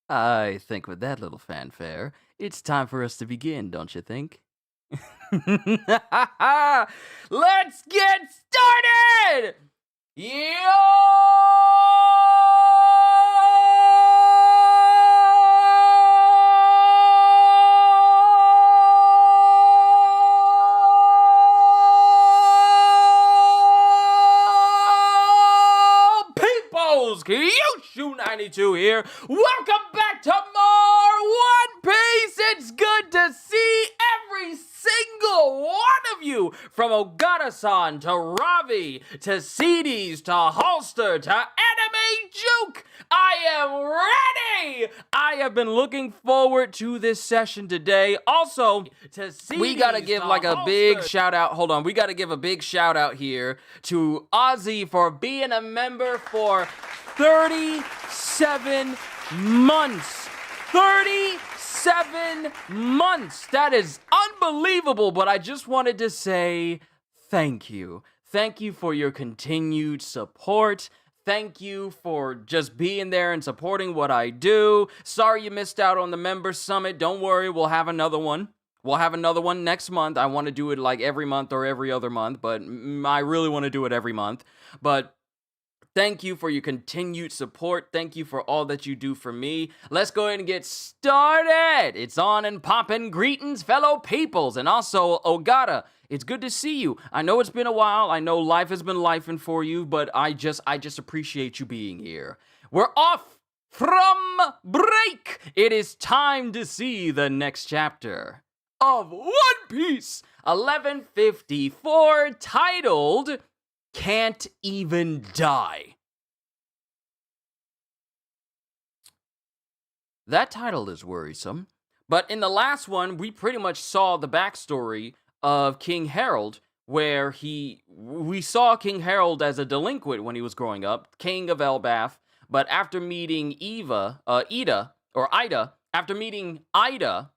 I think with that little fanfare, it's time for us to begin, don't you think? Let's get started! Yo! Peoples! Qushu 92 here. Welcome back to more One Piece! It's good to see every single one of you! From Ogata-san to Ravi to CDs to Holster to Anime Juke! I am ready! I have been looking forward to this session today. Also, to CDs, we gotta give like a big shout out. Hold on, we gotta give a big shout out here to Ozzy for being a member for 37 months. 37 months. That is unbelievable, but I just wanted to say thank you. Thank you for your continued support. Thank you for just being there and supporting what I do. Sorry you missed out on the Member Summit. Don't worry, we'll have another one. We'll have another one next month. I want to do it like every month or every other month, but I really want to do it every month. But thank you for your continued support. Thank you for all that you do for me. Let's go ahead and get started. It's on and poppin'. Greetings, fellow peoples. And also, Ogata, it's good to see you. I know it's been a while. I know life has been lifing for you, but I just appreciate you being here. We're off from break. It is time to see the next chapter of One Piece 1154, titled Can't Even Die. That title is worrisome, but in the last one, we pretty much saw the backstory of King Harold, where we saw King Harold as a delinquent when he was growing up, king of Elbaf, but after meeting Ida, after meeting Ida,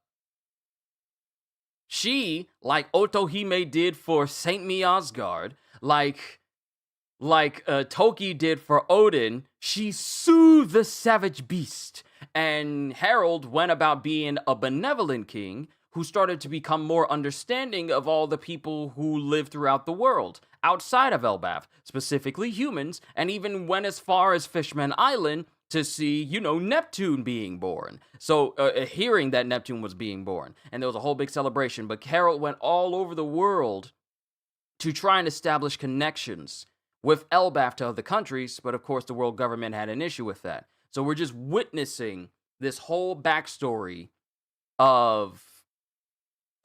she, like Otohime did for Saint Miasgard, like Toki did for Odin, she soothed the savage beast. And Harold went about being a benevolent king who started to become more understanding of all the people who live throughout the world, outside of Elbaf, specifically humans, and even went as far as Fishman Island to see, Neptune being born. So, hearing that Neptune was being born. And there was a whole big celebration. But Harold went all over the world to try and establish connections with Elbaf to other countries, but of course the world government had an issue with that. So we're just witnessing this whole backstory of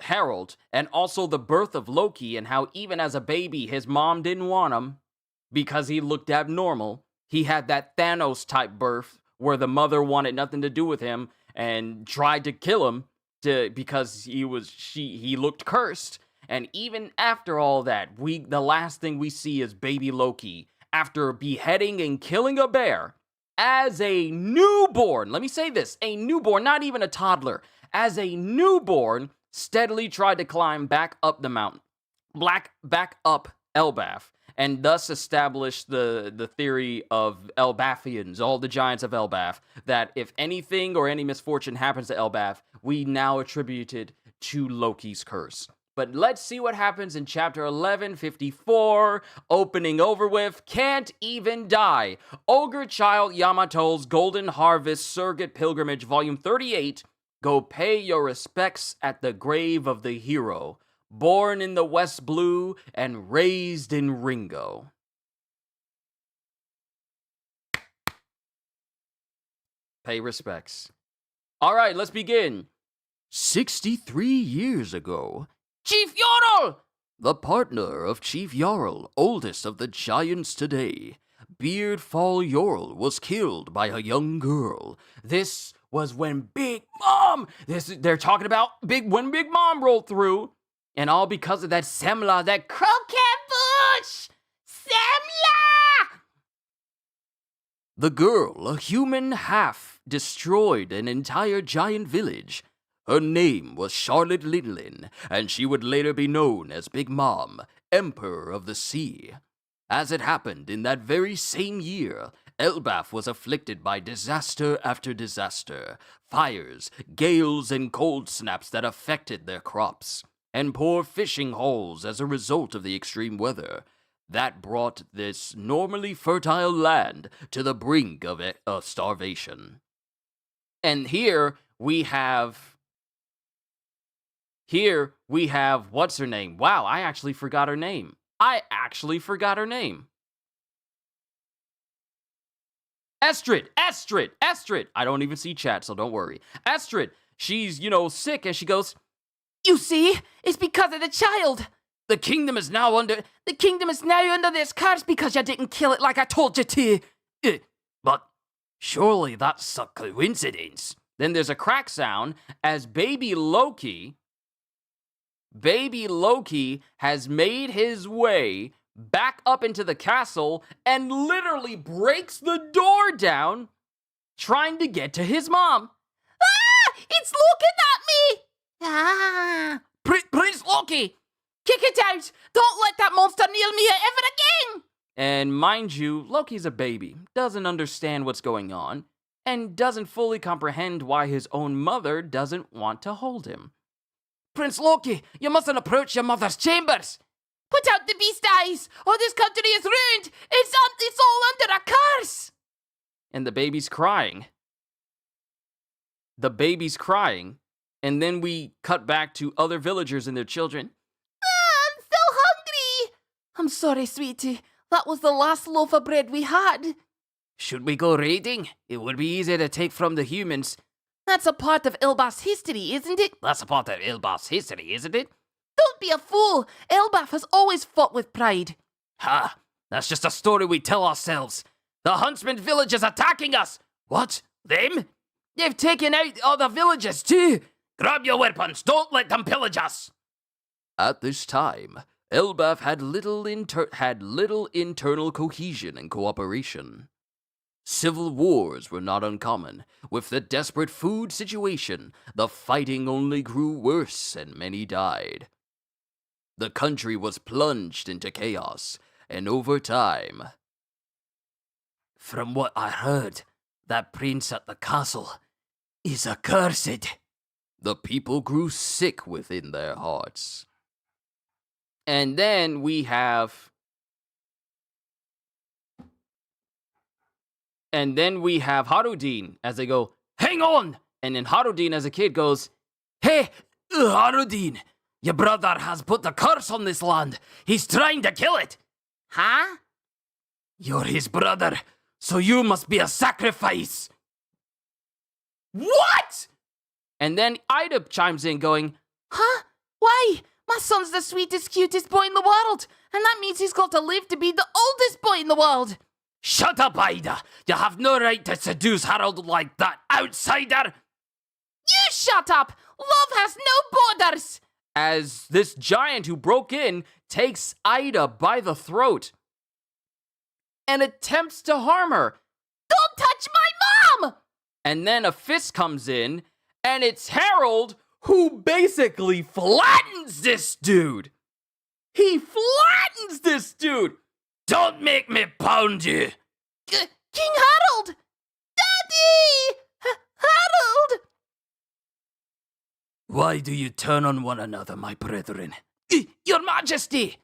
Harold, and also the birth of Loki, and how even as a baby, his mom didn't want him because he looked abnormal. He had that Thanos-type birth where the mother wanted nothing to do with him and tried to kill him because he looked cursed. And even after all that, the last thing we see is baby Loki, after beheading and killing a bear, as a newborn, let me say this, a newborn, not even a toddler, as a newborn, steadily tried to climb back up the mountain, back up Elbaf, and thus established the theory of Elbafians, all the giants of Elbaf, that if anything or any misfortune happens to Elbaf, we now attribute it to Loki's curse. But let's see what happens in chapter 1154, opening over with Can't Even Die. Ogre Child Yamato's Golden Harvest Surrogate Pilgrimage, Volume 38. Go pay your respects at the grave of the hero, born in the West Blue and raised in Ringo. Pay respects. All right, let's begin. 63 years ago, Chief Yarl, the partner of Chief Yarl, oldest of the giants today, Beardfall Yarl, was killed by a young girl. This was when Big Mom, they're talking about when Big Mom rolled through, and all because of that Semla, that croquet bush! Semla! The girl, a human half, destroyed an entire giant village. Her name was Charlotte Linlin, and she would later be known as Big Mom, Emperor of the Sea. As it happened in that very same year, Elbaf was afflicted by disaster after disaster, fires, gales, and cold snaps that affected their crops, and poor fishing hauls as a result of the extreme weather. That brought this normally fertile land to the brink of starvation. And here we have, what's her name? Wow, I actually forgot her name. Estrid! I don't even see chat, so don't worry. Estrid, she's, sick, and she goes, "You see, it's because of the child. The kingdom is now under this curse because you didn't kill it like I told you to." But surely that's a coincidence. Then there's a crack sound as baby Loki has made his way back up into the castle and literally breaks the door down, trying to get to his mom. Ah! It's looking at me! Ah! Prince Loki! Kick it out! Don't let that monster nail me ever again! And mind you, Loki's a baby, doesn't understand what's going on, and doesn't fully comprehend why his own mother doesn't want to hold him. Prince Loki, you mustn't approach your mother's chambers! Put out the beast eyes, or this country is ruined! It's all under a curse! And the baby's crying. And then we cut back to other villagers and their children. I'm so hungry! I'm sorry, sweetie. That was the last loaf of bread we had. Should we go raiding? It would be easier to take from the humans. That's a part of Elbaf's history, isn't it? Don't be a fool! Elbaf has always fought with pride. Ha! That's just a story we tell ourselves. The Huntsman village is attacking us! What? Them? They've taken out other villages too! Grab your weapons! Don't let them pillage us! At this time, Elbaf had little internal cohesion and cooperation. Civil wars were not uncommon. With the desperate food situation, the fighting only grew worse and many died. The country was plunged into chaos, and over time... From what I heard, that prince at the castle is accursed. The people grew sick within their hearts. And then we have Harudin as they go, "Hang on!" And then Harudin as a kid goes, "Hey, Harudin, your brother has put the curse on this land. He's trying to kill it." Huh? You're his brother, so you must be a sacrifice. What? And then Ida chimes in going, "Huh? Why? My son's the sweetest, cutest boy in the world, and that means he's got to live to be the oldest boy in the world." Shut up, Ida! You have no right to seduce Harold like that, outsider! You shut up! Love has no borders! As this giant who broke in takes Ida by the throat and attempts to harm her. Don't touch my mom! And then a fist comes in, and it's Harold who basically flattens this dude. He flattens this dude. Don't make me pound you. King Harold! Daddy! Harold! Why do you turn on one another, my brethren? Your Majesty!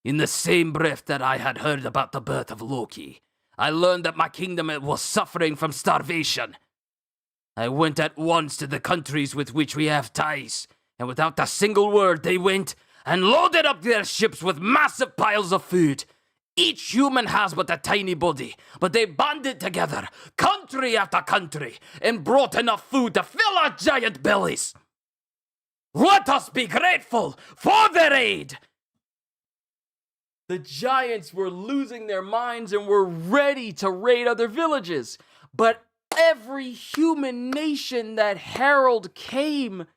In the same breath that I had heard about the birth of Loki, I learned that my kingdom was suffering from starvation. I went at once to the countries with which we have ties, and without a single word they went and loaded up their ships with massive piles of food. Each human has but a tiny body, but they banded together, country after country, and brought enough food to fill our giant bellies. Let us be grateful for their aid. The giants were losing their minds and were ready to raid other villages, but every human nation that Harold came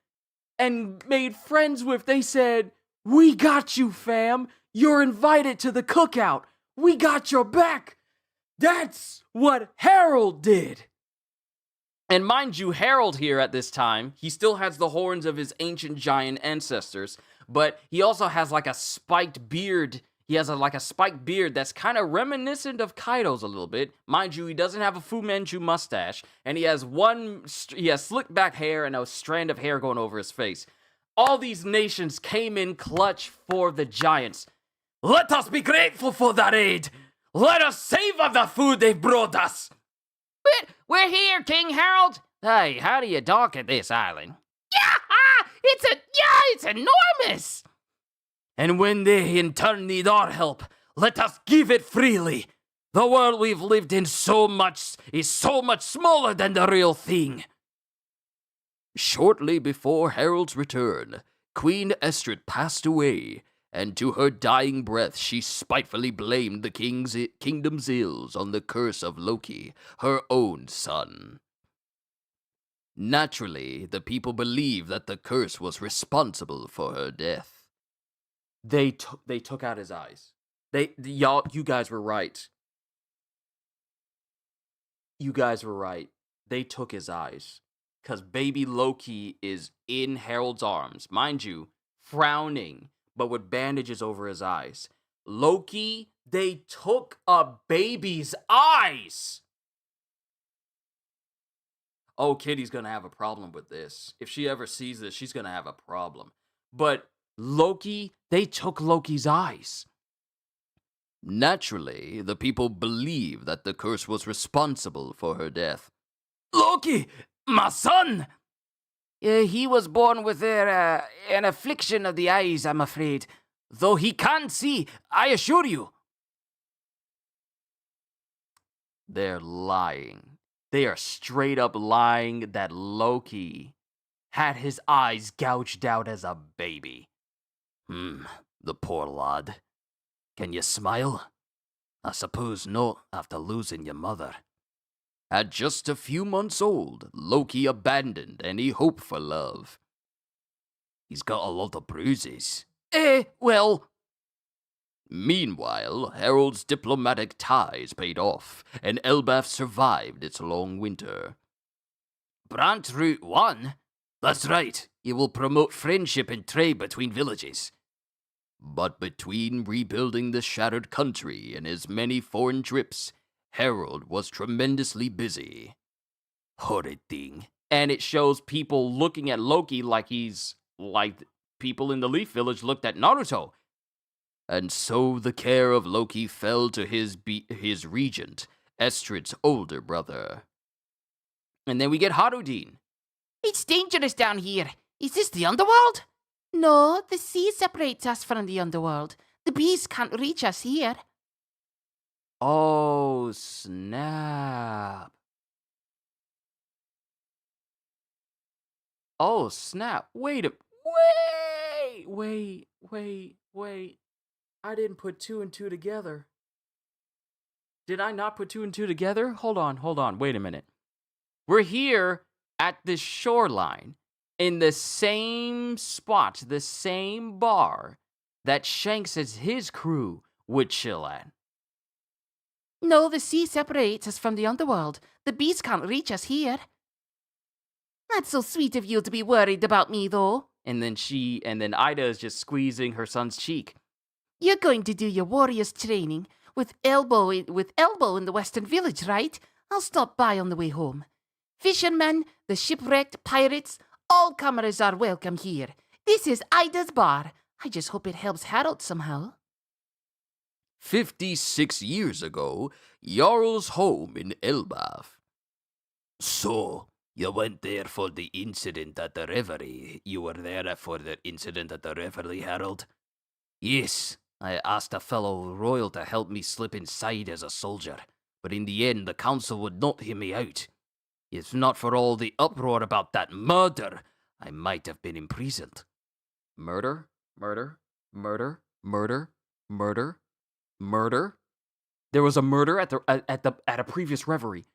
and made friends with, they said, "We got you, fam. You're invited to the cookout. We got your back." That's what Harold did. And mind you, Harold here at this time, he still has the horns of his ancient giant ancestors, but he also has like a spiked beard, He has like a spiked beard that's kind of reminiscent of Kaido's a little bit. Mind you, he doesn't have a Fu Manchu mustache, and he has slick back hair and a strand of hair going over his face. All these nations came in clutch for the giants. Let us be grateful for that aid. Let us savor the food they've brought us. We're here, King Harold. Hey, how do you dock at this island? It's enormous. And when they in turn need our help, let us give it freely. The world we've lived in is so much smaller than the real thing. Shortly before Harold's return, Queen Estrid passed away, and to her dying breath she spitefully blamed the kingdom's ills on the curse of Loki, her own son. Naturally, the people believed that the curse was responsible for her death. They took out his eyes. You guys were right. You guys were right. They took his eyes. Because baby Loki is in Harold's arms. Mind you, frowning, but with bandages over his eyes. Loki, they took a baby's eyes! Oh, Kitty's gonna have a problem with this. If she ever sees this, she's gonna have a problem. But Loki, they took Loki's eyes. Naturally, the people believe that the curse was responsible for her death. Loki, my son! He was born with an affliction of the eyes, I'm afraid. Though he can't see, I assure you. They're lying. They are straight up lying that Loki had his eyes gouged out as a baby. The poor lad. Can you smile? I suppose not after losing your mother. At just a few months old, Loki abandoned any hope for love. He's got a lot of bruises. Well... Meanwhile, Harold's diplomatic ties paid off, and Elbaf survived its long winter. Branch Route 1? That's right. It will promote friendship and trade between villages. But between rebuilding the shattered country and his many foreign trips, Harold was tremendously busy. Horrid thing. And it shows people looking at Loki like he's like people in the Leaf Village looked at Naruto. And so the care of Loki fell to his regent, Estrid's older brother. And then we get Harudin. It's dangerous down here. Is this the underworld? No, the sea separates us from the underworld. The bees can't reach us here. Oh, snap. Oh, snap. Wait. I didn't put two and two together. Did I not put two and two together? Hold on. Wait a minute. We're here at the shoreline in the same spot, the same bar that Shanks and his crew would chill at. No, the sea separates us from the underworld. The bees can't reach us here. That's so sweet of you to be worried about me, though. And then Ida is just squeezing her son's cheek. You're going to do your warriors training with elbow in the Western Village, right? I'll stop by on the way home. Fishermen, the shipwrecked, pirates, all comers are welcome here. This is Ida's bar. I just hope it helps Harold somehow. 56 years ago, Jarl's home in Elbaf. So, you went there for the incident at the reverie. You were there for the incident at the reverie, Harold? Yes, I asked a fellow royal to help me slip inside as a soldier, but in the end the council would not hear me out. If not for all the uproar about that murder, I might have been imprisoned. Murder? There was a murder at a previous reverie.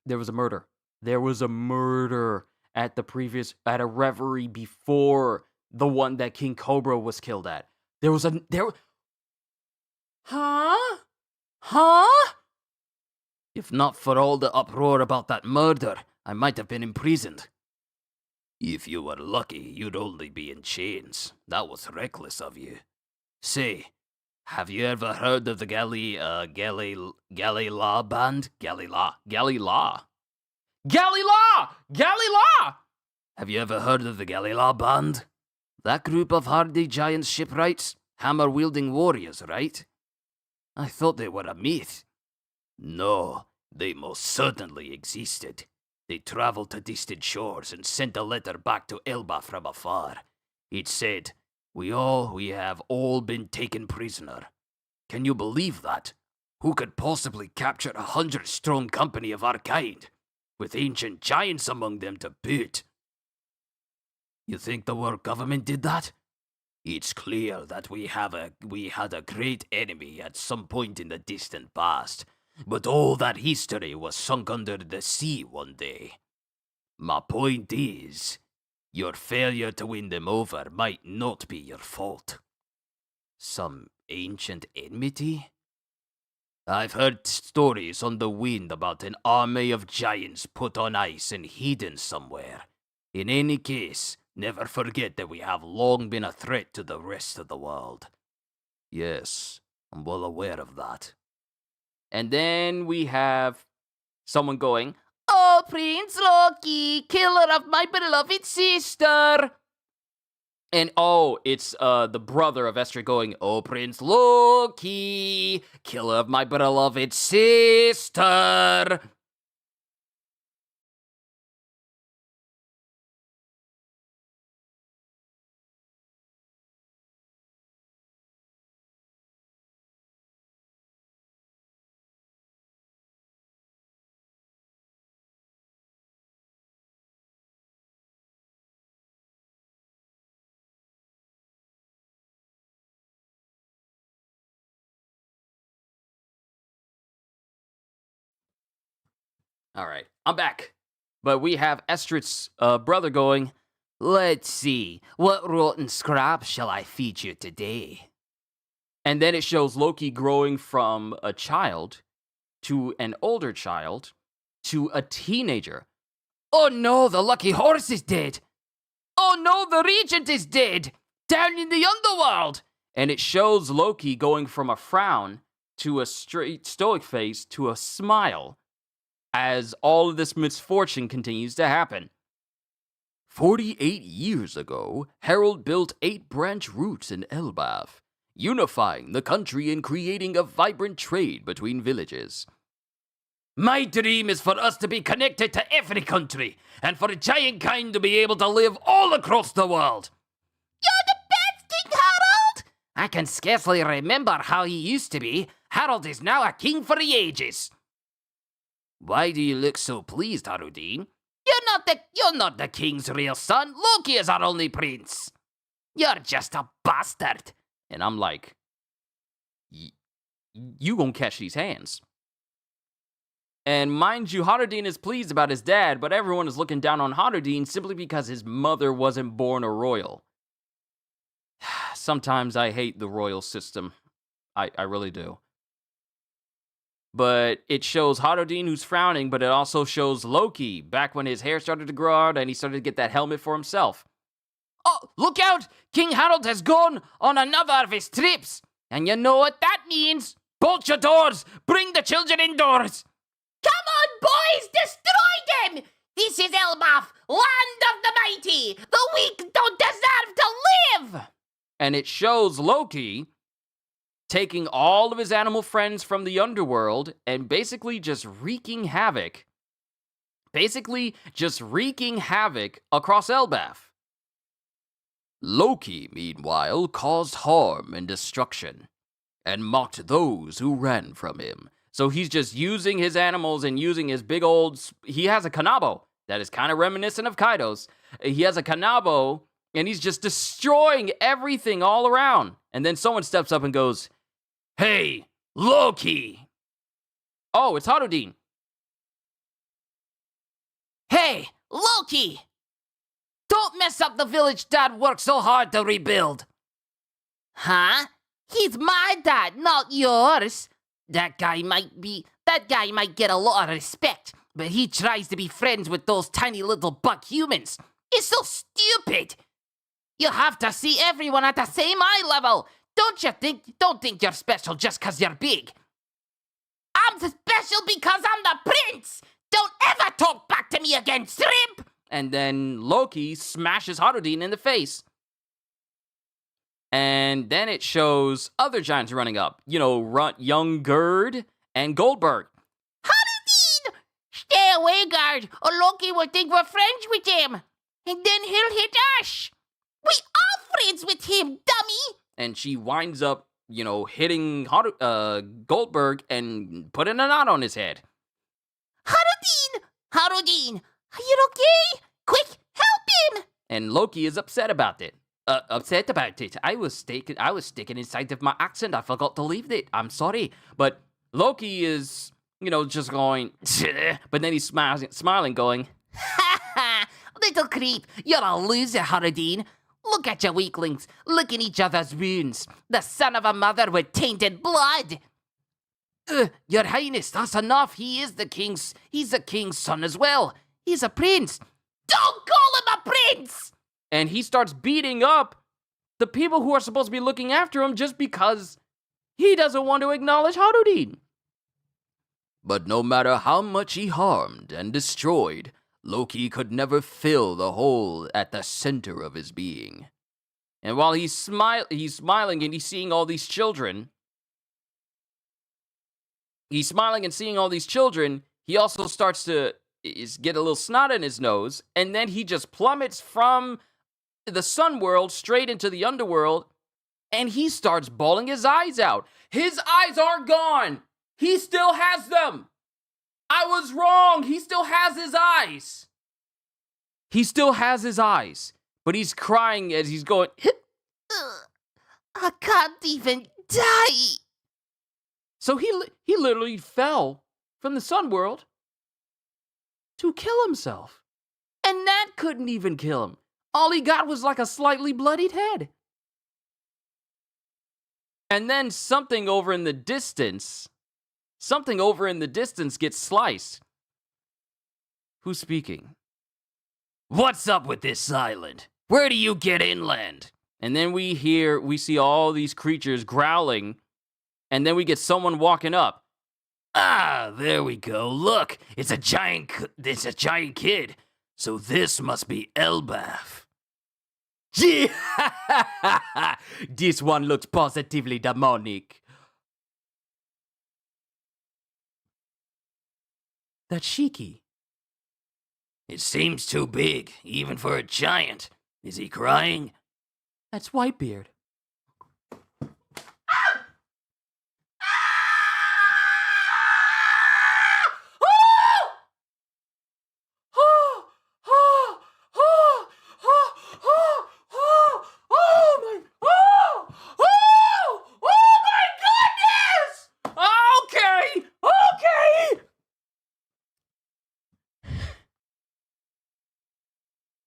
There was a murder. There was a murder at a reverie before the one that King Cobra was killed at. Huh? If not for all the uproar about that murder, I might have been imprisoned. If you were lucky, you'd only be in chains. That was reckless of you. Say, have you ever heard of the Galila band? Galila. Have you ever heard of the Galila band? That group of hardy giant shipwrights, hammer-wielding warriors, right? I thought they were a myth. No, they most certainly existed. They traveled to distant shores and sent a letter back to Elba from afar. It said, We have all been taken prisoner. Can you believe that? Who could possibly capture 100-strong company of our kind, with ancient giants among them to boot? You think the world government did that? It's clear that we had a great enemy at some point in the distant past, but all that history was sunk under the sea one day. My point is, your failure to win them over might not be your fault. Some ancient enmity? I've heard stories on the wind about an army of giants put on ice and hidden somewhere. In any case, never forget that we have long been a threat to the rest of the world. Yes, I'm well aware of that. And then we have someone going, Oh, Prince Loki, killer of my beloved sister. And it's the brother of Esther going, Oh, Prince Loki, killer of my beloved sister. All right, I'm back. But we have Estrid's brother going, Let's see, what rotten scrap shall I feed you today? And then it shows Loki growing from a child to an older child to a teenager. Oh no, the lucky horse is dead. Oh no, the regent is dead. Down in the underworld. And it shows Loki going from a frown to a straight stoic face to a smile as all of this misfortune continues to happen. 48 years ago, Harold built 8 branch routes in Elbaf, unifying the country and creating a vibrant trade between villages. My dream is for us to be connected to every country, and for giant kind to be able to live all across the world. You're the best, King Harold! I can scarcely remember how he used to be. Harold is now a king for the ages. Why do you look so pleased, Harudin? You're not the king's real son. Loki is our only prince. You're just a bastard. And I'm like, you gonna catch these hands. And mind you, Harudin is pleased about his dad, but everyone is looking down on Harudin simply because his mother wasn't born a royal. Sometimes I hate the royal system. I really do. But it shows Harudin who's frowning, but it also shows Loki back when his hair started to grow out and he started to get that helmet for himself. Oh, look out! King Harold has gone on another of his trips. And you know what that means? Bolt your doors! Bring the children indoors! Come on, boys! Destroy them! This is Elbaf, land of the mighty! The weak don't deserve to live! And it shows Loki taking all of his animal friends from the underworld and basically just wreaking havoc. Across Elbaf. Loki, meanwhile, caused harm and destruction, and mocked those who ran from him. So he's just using his animals and using his big old... He has a Kanabo that is kind of reminiscent of Kaido's. He has a Kanabo, and he's just destroying everything all around. And then someone steps up and goes, Hey, Loki! Oh, it's Harudin. Hey, Loki! Don't mess up the village Dad worked so hard to rebuild. Huh? He's my dad, not yours. That guy might get a lot of respect, but he tries to be friends with those tiny little buck humans. It's so stupid. You have to see everyone at the same eye level. Don't think you're special just 'cause you're big. I'm special because I'm the prince. Don't ever talk back to me again, shrimp. And then Loki smashes Harudin in the face. And then it shows other giants running up. You know, young Gerd and Goldberg. Harudin! Stay away, guard, or Loki will think we're friends with him. And then he'll hit us. We are friends with him, dummy. And she winds up, you know, hitting Goldberg and putting a knot on his head. Harudin, are you okay? Quick, help him! And Loki is upset about it. I was sticking inside of my accent. I forgot to leave it. I'm sorry. But Loki is, you know, just going, but then he's smiling, going, Ha ha! Little creep, you're a loser, Harudin. Look at you weaklings, licking each other's wounds. The son of a mother with tainted blood. Your Highness, that's enough. He's the king's son as well. He's a prince. Don't call him a prince! And he starts beating up the people who are supposed to be looking after him just because he doesn't want to acknowledge Harudin. But no matter how much he harmed and destroyed, Loki could never fill the hole at the center of his being. And while he's smiling and he's seeing all these children, he also starts to get a little snot in his nose, and then he just plummets from the sun world straight into the underworld, and he starts bawling his eyes out. His eyes aren't gone. He still has them. I was wrong. He still has his eyes. But he's crying as he's going, I can't even die. So he literally fell from the sun world to kill himself. And that couldn't even kill him. All he got was like a slightly bloodied head. And then something over in the distance gets sliced. Who's speaking? What's up with this island? Where do you get inland? And then we see all these creatures growling, and then we get someone walking up. Ah, there we go. Look, it's a giant kid. So this must be Elbaf. This one looks positively demonic. That's Shiki. It seems too big, even for a giant. Is he crying? That's Whitebeard.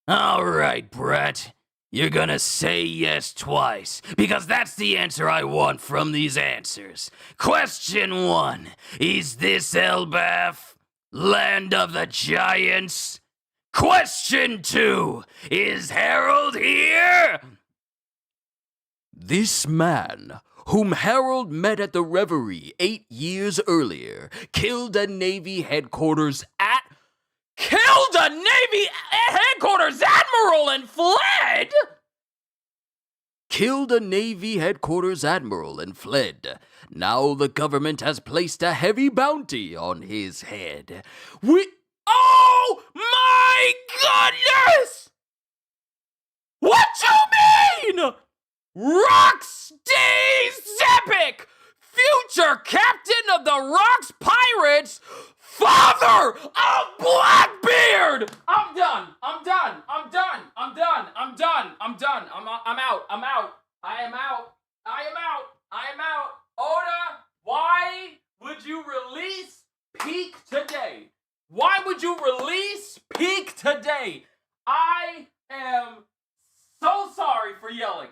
All right, Brett. You're gonna say yes twice, because that's the answer I want from these answers. Question 1. Is this Elbaf, land of the giants? Question 2. Is Harold here? This man, whom Harold met at the Reverie 8 years earlier, killed a Navy headquarters admiral and fled? Killed a Navy headquarters admiral and fled. Now the government has placed a heavy bounty on his head. Oh my goodness! What you mean? Rox D. Zepic, future captain of the Rox Pirates, father of Blackbeard! I'm done. I am out. Oda, why would you release Peak today? I am so sorry for yelling.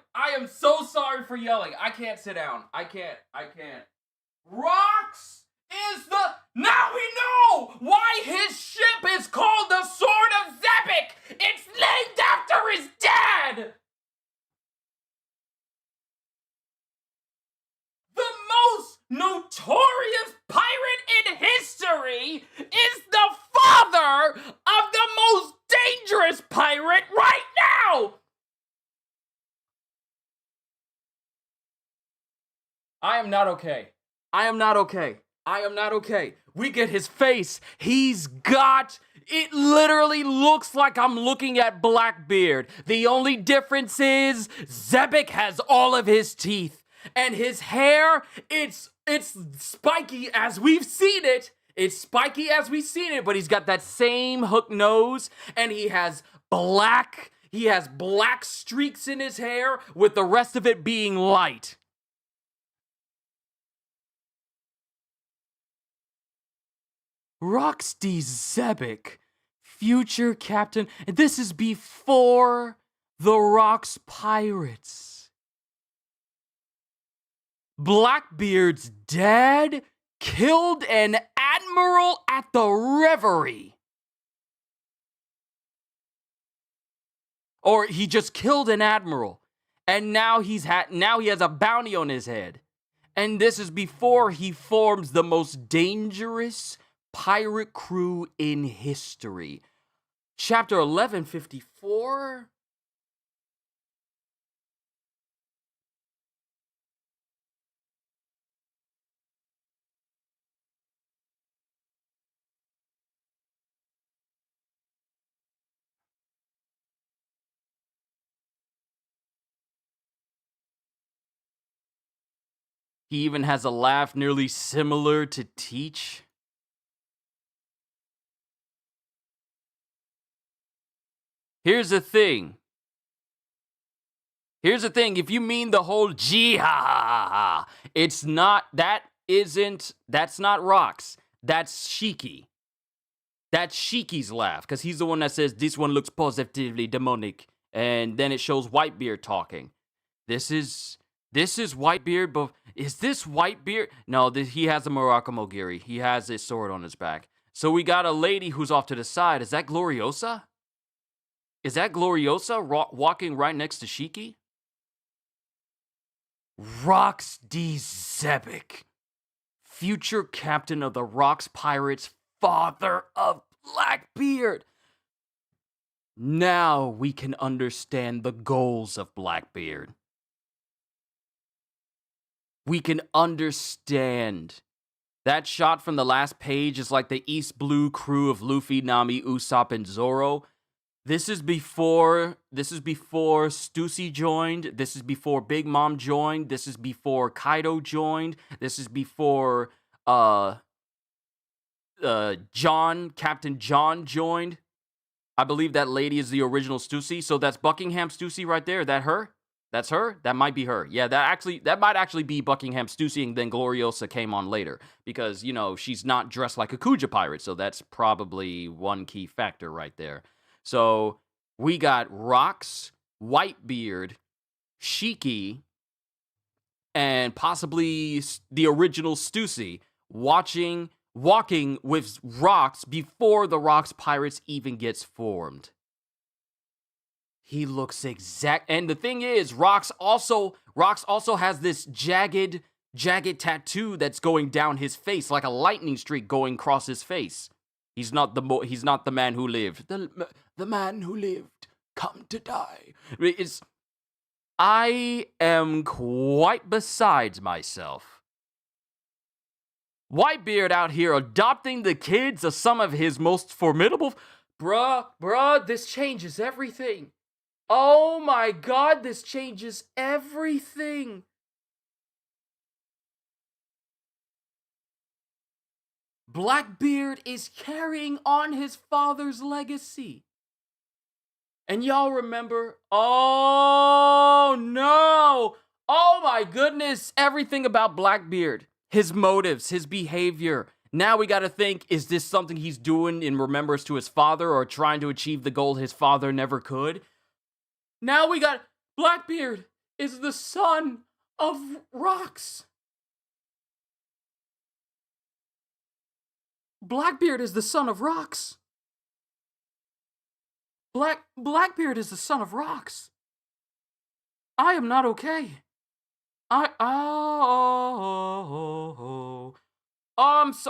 I can't sit down. I can't. Rox is now we know why his ship is called the Sword of Zepic. It's named after his dad. I am not okay. I am not okay. I am not okay. We get his face. He's got. It literally looks like I'm looking at Blackbeard. The only difference is Zebek has all of his teeth. And his hair, it's spiky as we've seen it. It's spiky as we've seen it, but he's got that same hook nose, and he has black streaks in his hair, with the rest of it being light. Roxy Zebek, future captain, and this is before the Rocks Pirates. Blackbeard's dad killed an admiral at the Reverie. Or he just killed an admiral, and now he has a bounty on his head. And this is before he forms the most dangerous pirate crew in history. Chapter 1154. He even has a laugh nearly similar to Teach. Here's the thing. If you mean the whole G ha ha ha, that's not Rocks. That's Shiki. That's Shiki's laugh, because he's the one that says, this one looks positively demonic. And then it shows Whitebeard talking. This is Whitebeard, but is this Whitebeard? No, he has a Morocco Mogiri. He has his sword on his back. So we got a lady who's off to the side. Is that Gloriosa? Is that Gloriosa walking right next to Shiki? Rox D. Zebek, future captain of the Rocks Pirates, father of Blackbeard. Now we can understand the goals of Blackbeard. We can understand. That shot from the last page is like the East Blue crew of Luffy, Nami, Usopp, and Zoro. This is before Stussy joined. This is before Big Mom joined. This is before Kaido joined. This is before Captain John joined. I believe that lady is the original Stussy. So that's Buckingham Stussy right there. Is that her? That's her? That might be her. Yeah, that might actually be Buckingham Stussy, and then Gloriosa came on later. Because, you know, she's not dressed like a Kuja pirate, so that's probably one key factor right there. So we got Rocks, Whitebeard, Shiki, and possibly the original Stussy walking with Rocks before the Rocks Pirates even gets formed. He looks exact, and the thing is, Rocks also has this jagged tattoo that's going down his face, like a lightning streak going across his face. He's not the man who lived. The man who lived, come to die. I am quite besides myself. Whitebeard out here adopting the kids of some of his most formidable. Bruh, this changes everything. Oh my god, this changes everything. Blackbeard is carrying on his father's legacy. And y'all remember, oh no, oh my goodness, everything about Blackbeard, his motives, his behavior. Now we gotta think, is this something he's doing in remembrance to his father or trying to achieve the goal his father never could? Now we got, Blackbeard is the son of Rocks. Blackbeard is the son of Rocks. Blackbeard is the son of Rocks. I am not okay.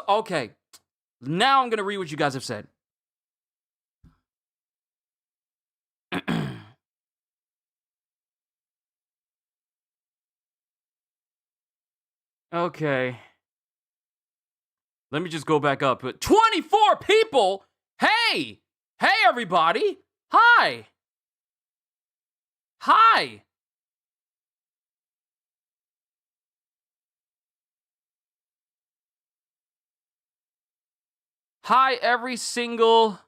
Okay. Now I'm gonna read what you guys have said. Okay. Let me just go back up. 24 people? Hey! Hey, everybody! Hi! Hi! Hi, every single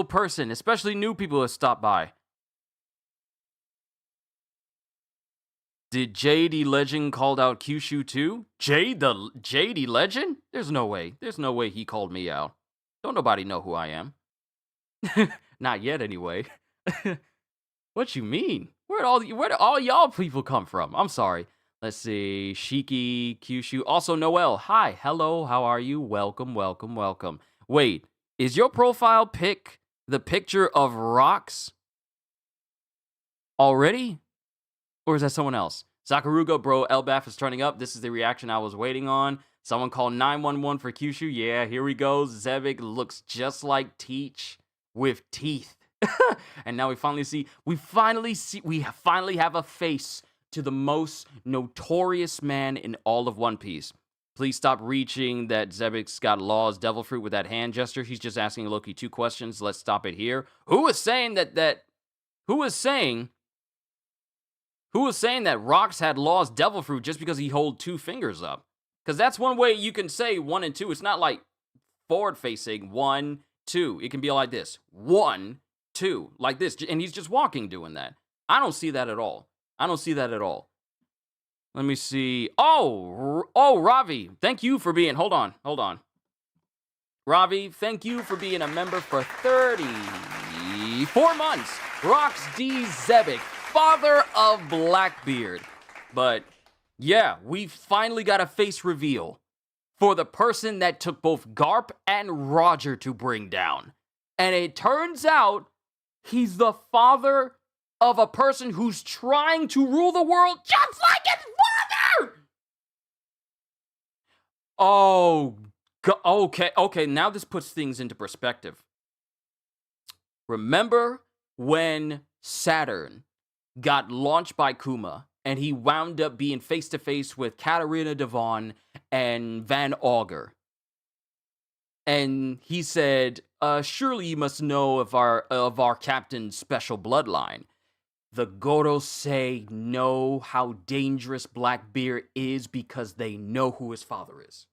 person, especially new people who have stopped by. Did JD Legend called out Qushu too? JD Legend? There's no way. There's no way he called me out. Don't nobody know who I am. Not yet, anyway. What you mean? Where did all y'all people come from? I'm sorry. Let's see. Shiki, Qushu. Also, Noel. Hi. Hello. How are you? Welcome, welcome, welcome. Wait. Is your profile pic the picture of rocks already? Or is that someone else? Sakaruga, bro, Elbaf is turning up. This is the reaction I was waiting on. Someone called 911 for Qushu. Yeah, here he goes. Zebik looks just like Teach with teeth. And now we finally have a face to the most notorious man in all of One Piece. Please stop reaching that Zebik's got Law's devil fruit with that hand gesture. He's just asking Loki 2 questions. Let's stop it here. Who was saying that Rocks had Law's devil fruit just because he hold 2 fingers up? Because that's one way you can say 1 and 2. It's not like forward facing 1, 2. It can be like this. 1, 2. Like this. And he's just walking doing that. I don't see that at all. Let me see. Oh, Ravi. Thank you for being. Hold on. Ravi, thank you for being a member for 34 months. Rocks D. Zebik, father of Blackbeard. But yeah, we finally got a face reveal for the person that took both Garp and Roger to bring down. And it turns out he's the father of a person who's trying to rule the world just like his father! Oh, okay, now this puts things into perspective. Remember when Saturn got launched by Kuma and he wound up being face-to-face with Katarina Devon and Van Augur? And he said, surely you must know of our captain's special bloodline. The Gorosei know how dangerous Blackbeard is because they know who his father is.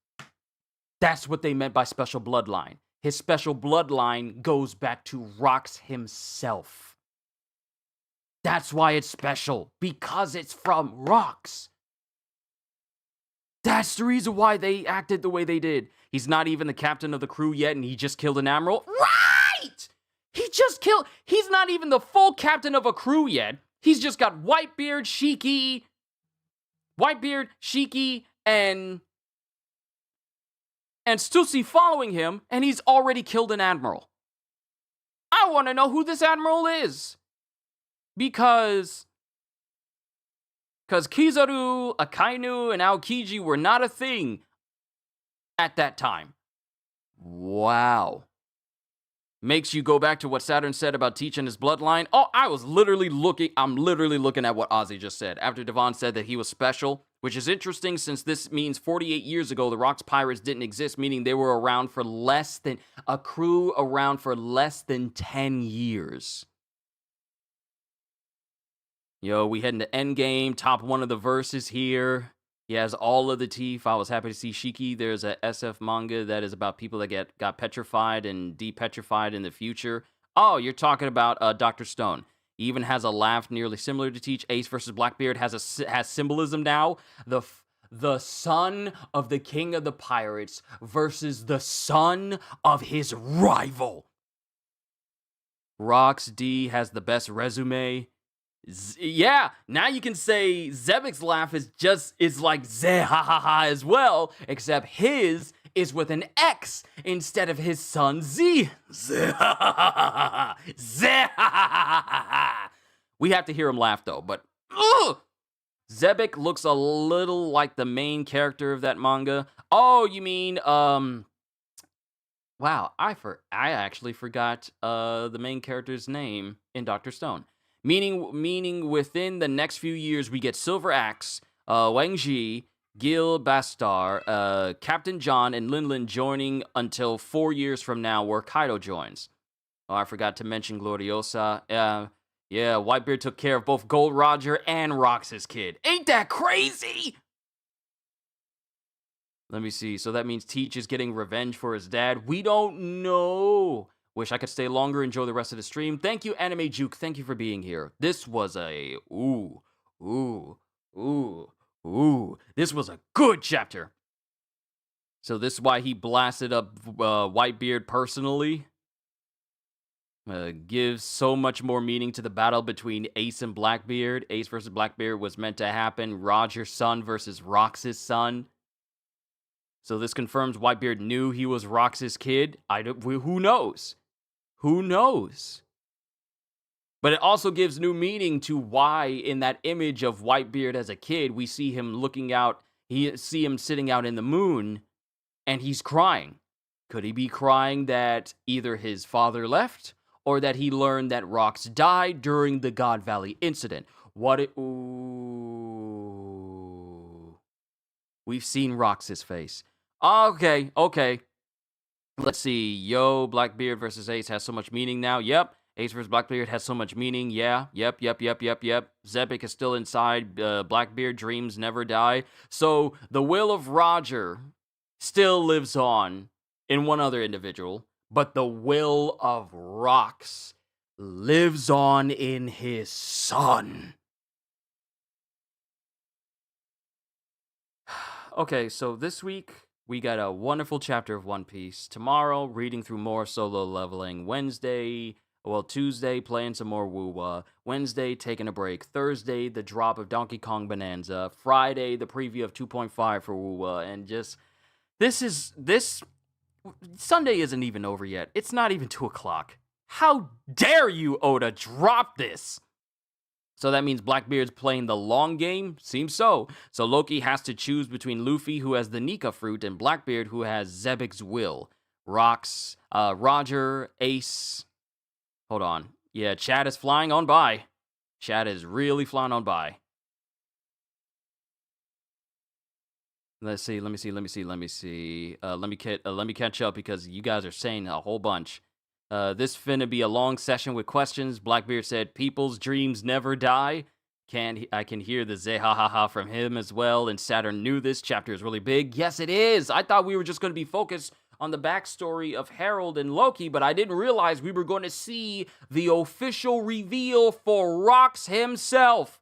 That's what they meant by special bloodline. His special bloodline goes back to Rocks himself. That's why it's special, because it's from Rocks. That's the reason why they acted the way they did. He's not even the captain of the crew yet, and he just killed an admiral. Right! He's not even the full captain of a crew yet. He's just got Whitebeard, Shiki, and Stussy following him, and he's already killed an admiral. I want to know who this admiral is. Because Kizaru, Akainu, and Aokiji were not a thing at that time. Wow. Makes you go back to what Saturn said about Teach and his bloodline. Oh, I'm literally looking at what Ozzy just said. After Devon said that he was special, which is interesting since this means 48 years ago, the Rocks Pirates didn't exist, meaning they were around for less than 10 years. Yo, we head into Endgame, top 1 of the verses here. He has all of the teeth. I was happy to see Shiki. There's a SF manga that is about people that got petrified and depetrified in the future. Oh, you're talking about Dr. Stone. He even has a laugh nearly similar to Teach. Ace versus Blackbeard has symbolism now. The son of the king of the pirates versus the son of his rival. Rocks D has the best resume. Yeah, now you can say Zebik's laugh is like Zehahaha as well, except his is with an X instead of his son Z. Zehahaha. Zehahaha. We have to hear him laugh though, but Zebik looks a little like the main character of that manga. Oh, you mean wow, I actually forgot the main character's name in Dr. Stone. Meaning within the next few years, we get Silver Axe, Wang Ji, Gil Bastar, Captain John, and Linlin joining until 4 years from now, where Kaido joins. Oh, I forgot to mention Gloriosa. Yeah, Whitebeard took care of both Gold Roger and Rox's kid. Ain't that crazy? Let me see. So that means Teach is getting revenge for his dad. We don't know. Wish I could stay longer, enjoy the rest of the stream. Thank you, Anime Juke. Thank you for being here. This was a ooh. This was a good chapter. So this is why he blasted up Whitebeard personally. Gives so much more meaning to the battle between Ace and Blackbeard. Ace versus Blackbeard was meant to happen. Roger's son versus Rox's son. So this confirms Whitebeard knew he was Rox's kid. Who knows? Who knows? But it also gives new meaning to why in that image of Whitebeard as a kid, we see him looking out, see him sitting out in the moon, and he's crying. Could he be crying that either his father left, or that he learned that Rox died during the God Valley incident? Ooh. We've seen Rox's face. Okay. Let's see. Yo, Blackbeard versus Ace has so much meaning now. Yep. Ace versus Blackbeard has so much meaning. Yeah. Yep. Zebek is still inside. Blackbeard dreams never die. So the will of Roger still lives on in one other individual, but the will of Rox lives on in his son. Okay, so this week we got a wonderful chapter of One Piece. Tomorrow, reading through more solo leveling. Tuesday, playing some more Woo-Wah. Wednesday, taking a break. Thursday, the drop of Donkey Kong Bonanza. Friday, the preview of 2.5 for Woo-Wah. And just, Sunday isn't even over yet. It's not even 2 o'clock. How dare you, Oda, drop this? So that means Blackbeard's playing the long game? Seems so. So Loki has to choose between Luffy, who has the Nika fruit, and Blackbeard, who has Zebek's will. Rox, Roger, Ace. Hold on. Yeah, Chad is flying on by. Chad is really flying on by. Let me catch up because you guys are saying a whole bunch. This finna be a long session with questions. Blackbeard said, "People's dreams never die." I can hear the zehahaha from him as well. And Saturn knew this chapter is really big. Yes, it is. I thought we were just going to be focused on the backstory of Harold and Loki, but I didn't realize we were going to see the official reveal for Rox himself.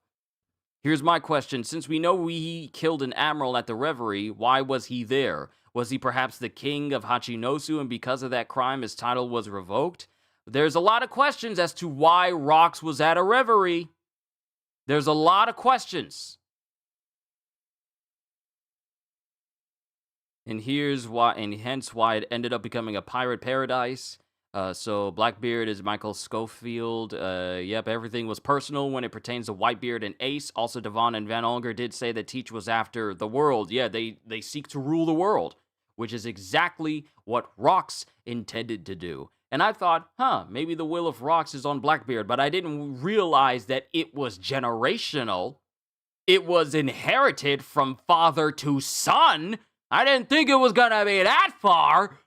Here's my question. Since we know he killed an admiral at the Reverie, why was he there? Was he perhaps the king of Hachinosu, and because of that crime, his title was revoked? There's a lot of questions as to why Rox was at a Reverie. There's a lot of questions. And here's why, and hence why it ended up becoming a pirate paradise. So Blackbeard is Michael Schofield. Yep, everything was personal when it pertains to Whitebeard and Ace. Also, Devon and Van Olger did say that Teach was after the world. Yeah, they seek to rule the world, which is exactly what Rox intended to do. And I thought, maybe the will of Rox is on Blackbeard, but I didn't realize that it was generational. It was inherited from father to son. I didn't think it was gonna be that far.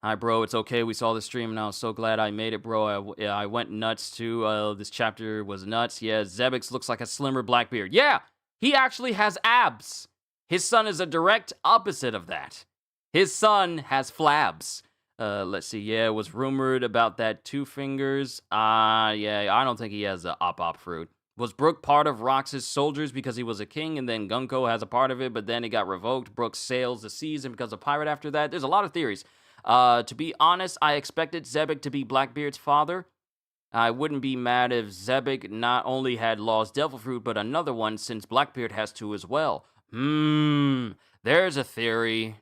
Hi, bro. It's okay. We saw the stream, and I was so glad I made it, bro. I went nuts, too. This chapter was nuts. Yeah, Zebek looks like a slimmer Blackbeard. Yeah, he actually has abs. His son is a direct opposite of that. His son has flabs. Let's see. Yeah, it was rumored about that 2 fingers. Yeah, I don't think he has the op fruit. Was Brook part of Rox's soldiers because he was a king, and then Gunko has a part of it, but then it got revoked? Brook sails the seas and becomes a pirate after that? There's a lot of theories. To be honest, I expected Zebek to be Blackbeard's father. I wouldn't be mad if Zebek not only had Law's Devil Fruit, but another one, since Blackbeard has 2 as well. There's a theory.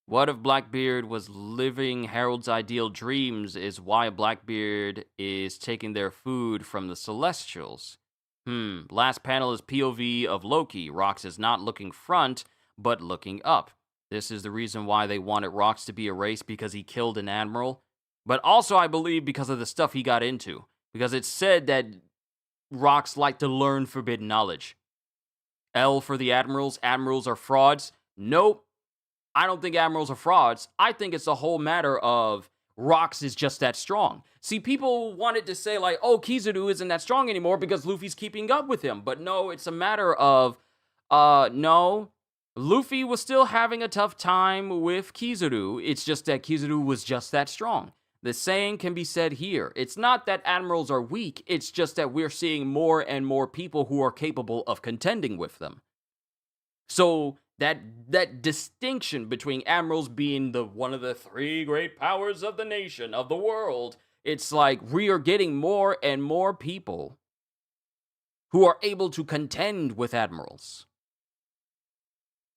What if Blackbeard was living Harold's ideal dreams is why Blackbeard is taking their food from the Celestials? Last panel is POV of Loki. Rox is not looking front, but looking up. This is the reason why they wanted Rox to be erased, because he killed an admiral. But also, I believe because of the stuff he got into. Because it's said that rocks like to learn forbidden knowledge. L for the admirals. Admirals are frauds. Nope. I don't think admirals are frauds. I think it's a whole matter of Rocks is just that strong. See, people wanted to say, like, oh, Kizaru isn't that strong anymore because Luffy's keeping up with him. But no, it's a matter of, no. Luffy was still having a tough time with Kizaru. It's just that Kizaru was just that strong. The same can be said here. It's not that admirals are weak. It's just that we're seeing more and more people who are capable of contending with them. So that distinction between admirals being the one of the three great powers of the nation, of the world, it's like we are getting more and more people who are able to contend with admirals.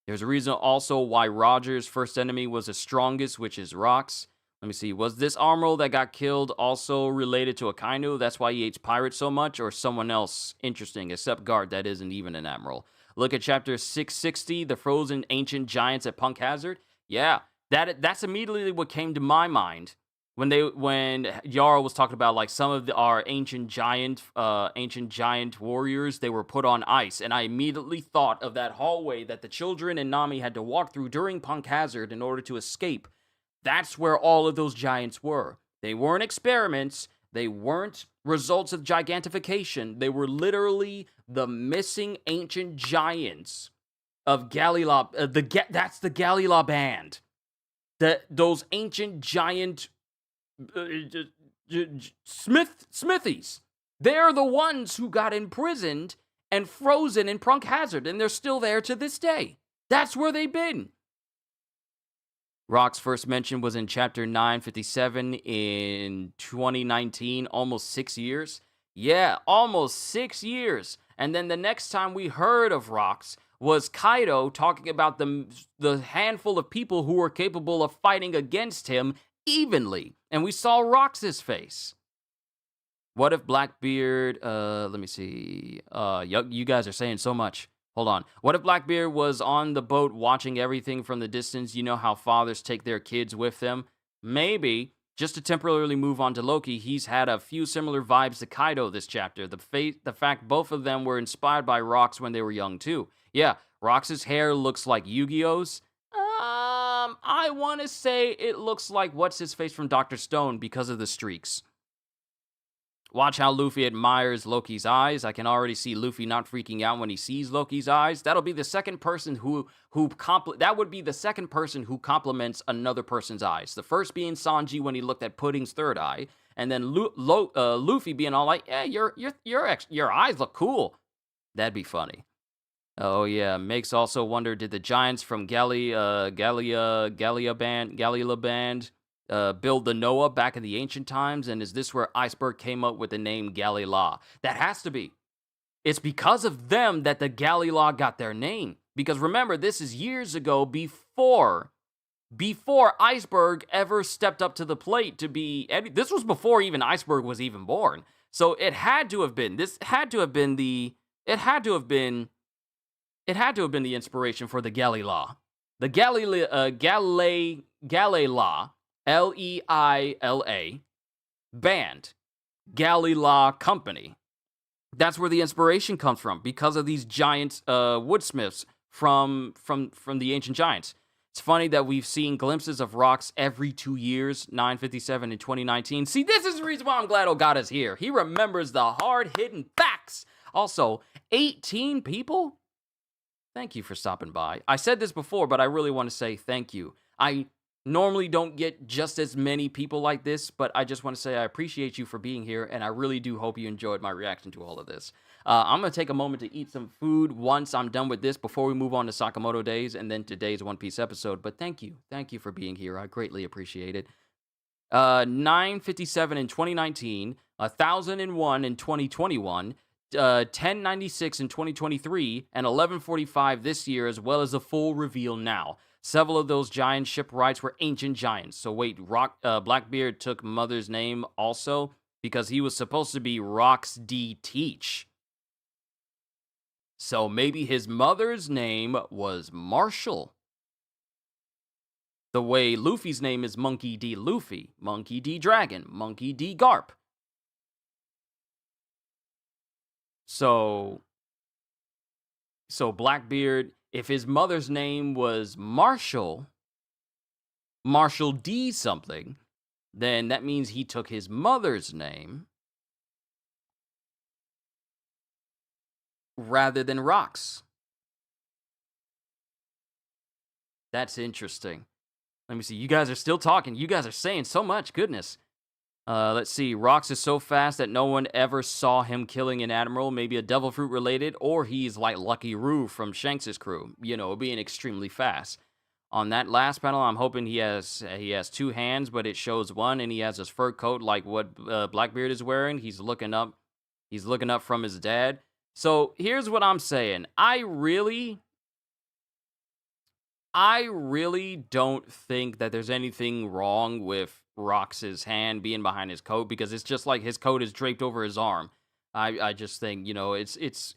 There's a reason also why Roger's first enemy was the strongest, which is rocks. Let me see. Was this admiral that got killed also related to Akainu? That's why he hates pirates so much, or someone else interesting, except Guard that isn't even an admiral? Look at chapter 660, the frozen ancient giants at Punk Hazard. Yeah, that's immediately what came to my mind when Yara was talking about like some of our ancient giant warriors. They were put on ice, and I immediately thought of that hallway that the children and Nami had to walk through during Punk Hazard in order to escape. That's where all of those giants were. They weren't experiments. They weren't results of gigantification. They were literally the missing ancient giants of Galila. That's the Galila band. Those ancient giant smithies. They're the ones who got imprisoned and frozen in Prunk Hazard, and they're still there to this day. That's where they've been. Rock's first mention was in chapter 957 in 2019, almost 6 years. Yeah, almost 6 years. And then the next time we heard of Rocks was Kaido talking about the handful of people who were capable of fighting against him evenly. And we saw Rocks' face. What if Blackbeard, let me see. You guys are saying so much. Hold on. What if Blackbeard was on the boat watching everything from the distance? You know how fathers take their kids with them? Maybe. Just to temporarily move on to Loki, he's had a few similar vibes to Kaido this chapter. The fact both of them were inspired by Rocks when they were young too. Yeah, Rocks' hair looks like Yu-Gi-Oh's. I want to say it looks like What's-His-Face from Dr. Stone because of the streaks. Watch how Luffy admires Loki's eyes. I can already see Luffy not freaking out when he sees Loki's eyes. That'll be the second person that would be the second person who compliments another person's eyes. The first being Sanji when he looked at Pudding's third eye, and then Luffy being all like, "Yeah, your eyes look cool." That'd be funny. Oh yeah, makes also wonder: did the giants from Galila Band build the Noah back in the ancient times, and is this where Iceberg came up with the name Galila? That has to be. It's because of them that the Galila got their name. Because remember, this is years ago before Iceberg ever stepped up to the plate to be. This was before even Iceberg was even born. So it had to have been the inspiration for the Galila. The Galila. Leila band, Galila Company. That's where the inspiration comes from because of these giant woodsmiths from the ancient giants. It's funny that we've seen glimpses of Rocks every 2 years, 957 and 2019. See, this is the reason why I'm glad Ogata's here. He remembers the hard-hitting facts. Also, 18 people? Thank you for stopping by. I said this before, but I really want to say thank you. I normally don't get just as many people like this, but I just want to say I appreciate you for being here, and I really do hope you enjoyed my reaction to all of this. I'm going to take a moment to eat some food once I'm done with this before we move on to Sakamoto Days and then today's One Piece episode, but thank you. Thank you for being here. I greatly appreciate it. 957 in 2019, 1001 in 2021, 1096 in 2023, and 1145 this year, as well as a full reveal now. Several of those giant shipwrights were ancient giants. So wait, Blackbeard took Mother's name also because he was supposed to be Rocks D. Teach. So maybe his mother's name was Marshall. The way Luffy's name is Monkey D. Luffy, Monkey D. Dragon, Monkey D. Garp. So Blackbeard, if his mother's name was Marshall D something, then that means he took his mother's name rather than Rocks. That's interesting. Let me see. You guys are still talking. You guys are saying so much. Goodness. Let's see. Rocks is so fast that no one ever saw him killing an admiral. Maybe a devil fruit related, or he's like Lucky Roo from Shanks's crew. You know, being extremely fast. On that last panel, I'm hoping he has two hands, but it shows one, and he has his fur coat like what Blackbeard is wearing. He's looking up. He's looking up from his dad. So here's what I'm saying. I really don't think that there's anything wrong with Rox's hand being behind his coat, because it's just like his coat is draped over his arm. I just think, you know,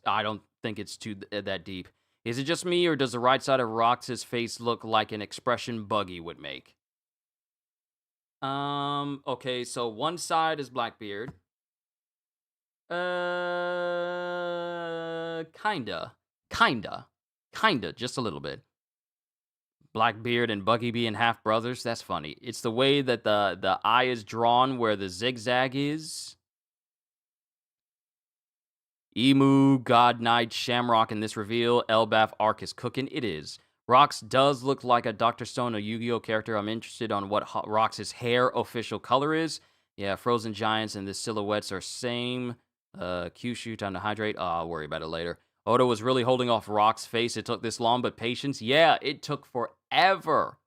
I don't think it's too that deep. Is it just me, or does the right side of Rox's face look like an expression Buggy would make? Okay, so one side is Blackbeard. Kinda, just a little bit. Blackbeard and Buggy being half brothers, that's funny. It's the way that the eye is drawn where the zigzag is. Emu, God Knight, Shamrock in this reveal. Elbaf arc is cooking. It is. Rox does look like a Dr. Stone, a Yu-Gi-Oh character. I'm interested on what Rox's hair official color is. Yeah, Frozen Giants and the silhouettes are same. Qushu, time to hydrate. I'll worry about it later. Oda was really holding off Rock's face. It took this long, but patience. Yeah, it took forever.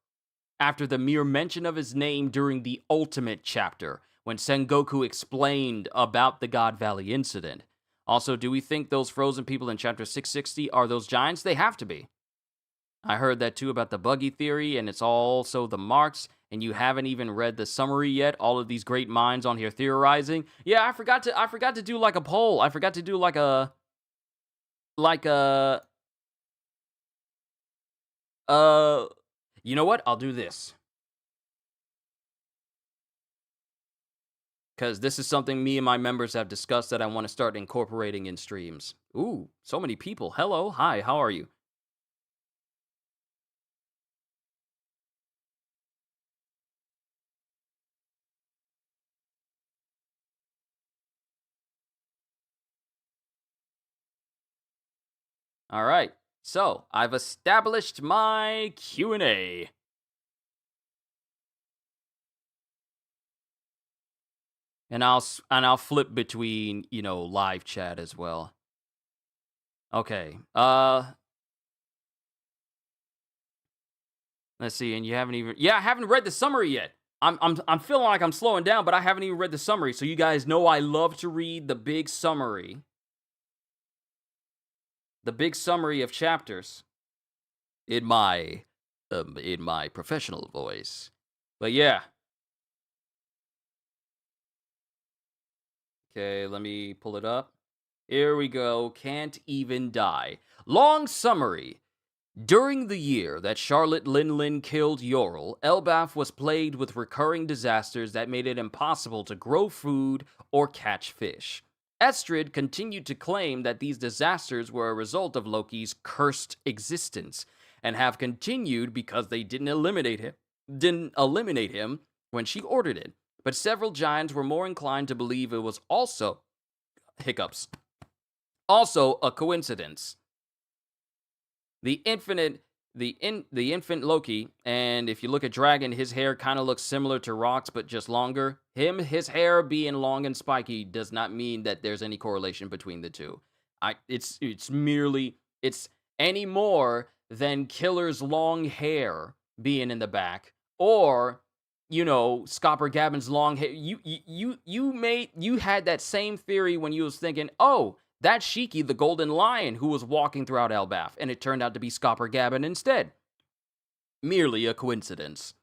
After the mere mention of his name during the Ultimate chapter, when Sengoku explained about the God Valley incident. Also, do we think those frozen people in chapter 660 are those giants? They have to be. I heard that too about the Buggy theory, and it's also the marks, and you haven't even read the summary yet. All of these great minds on here theorizing. Yeah, I forgot to do like a poll. I forgot to do like a you know what? I'll do this. Because this is something me and my members have discussed that I want to start incorporating in streams. Ooh, so many people. Hello, hi, how are you? All right, so I've established my Q&A. And I'll flip between, you know, live chat as well. Okay. Let's see. And you haven't even... Yeah, I haven't read the summary yet. I'm feeling like I'm slowing down, but I haven't even read the summary. So you guys know I love to read the big summary. The big summary of chapters in my professional voice. But yeah. Okay, let me pull it up. Here we go. Can't even die. Long summary. During the year that Charlotte Lin killed Yorl, Elbaf was plagued with recurring disasters that made it impossible to grow food or catch fish. Estrid continued to claim that these disasters were a result of Loki's cursed existence, and have continued because they didn't eliminate him when she ordered it. But several giants were more inclined to believe it was also a coincidence. The infant Loki, and if you look at Dragon, his hair kind of looks similar to Rock's, but just longer. His hair being long and spiky does not mean that there's any correlation between the two. It's any more than Killer's long hair being in the back, or, you know, Scopper Gavin's long hair. You had that same theory when you was thinking, oh, that's Shiki, the Golden Lion, who was walking throughout Elbaf, and it turned out to be Scopper Gavin instead. Merely a coincidence.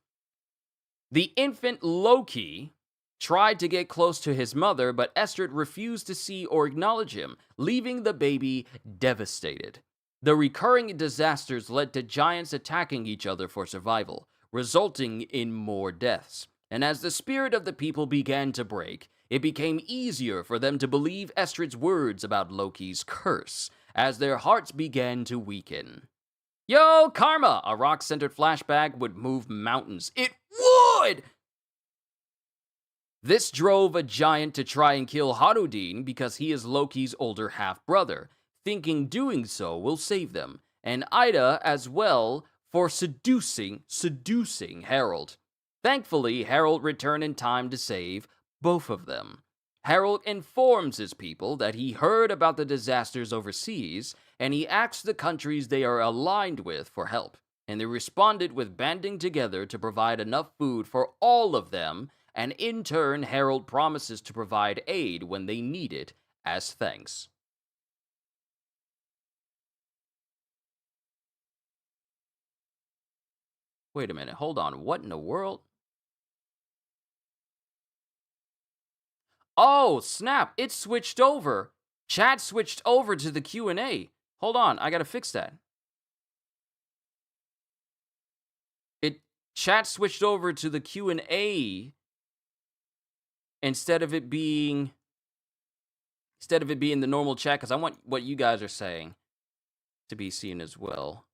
The infant Loki tried to get close to his mother, but Estrid refused to see or acknowledge him, leaving the baby devastated. The recurring disasters led to giants attacking each other for survival. resulting in more deaths. And as the spirit of the people began to break, it became easier for them to believe Estrid's words about Loki's curse, as their hearts began to weaken. Yo, Karma! A rock-centered flashback would move mountains. It would! This drove a giant to try and kill Harudin because he is Loki's older half-brother, thinking doing so will save them, and Ida as well for seducing Harold. Thankfully, Harold returned in time to save both of them. Harold informs his people that he heard about the disasters overseas, and he asks the countries they are aligned with for help, and they responded with banding together to provide enough food for all of them, and in turn, Harold promises to provide aid when they need it as thanks. Wait a minute, hold on, what in the world? Oh, snap, it switched over. Chat switched over to the Q&A. Hold on, I gotta fix that. Chat switched over to the Q&A instead of it being the normal chat, because I want what you guys are saying to be seen as well.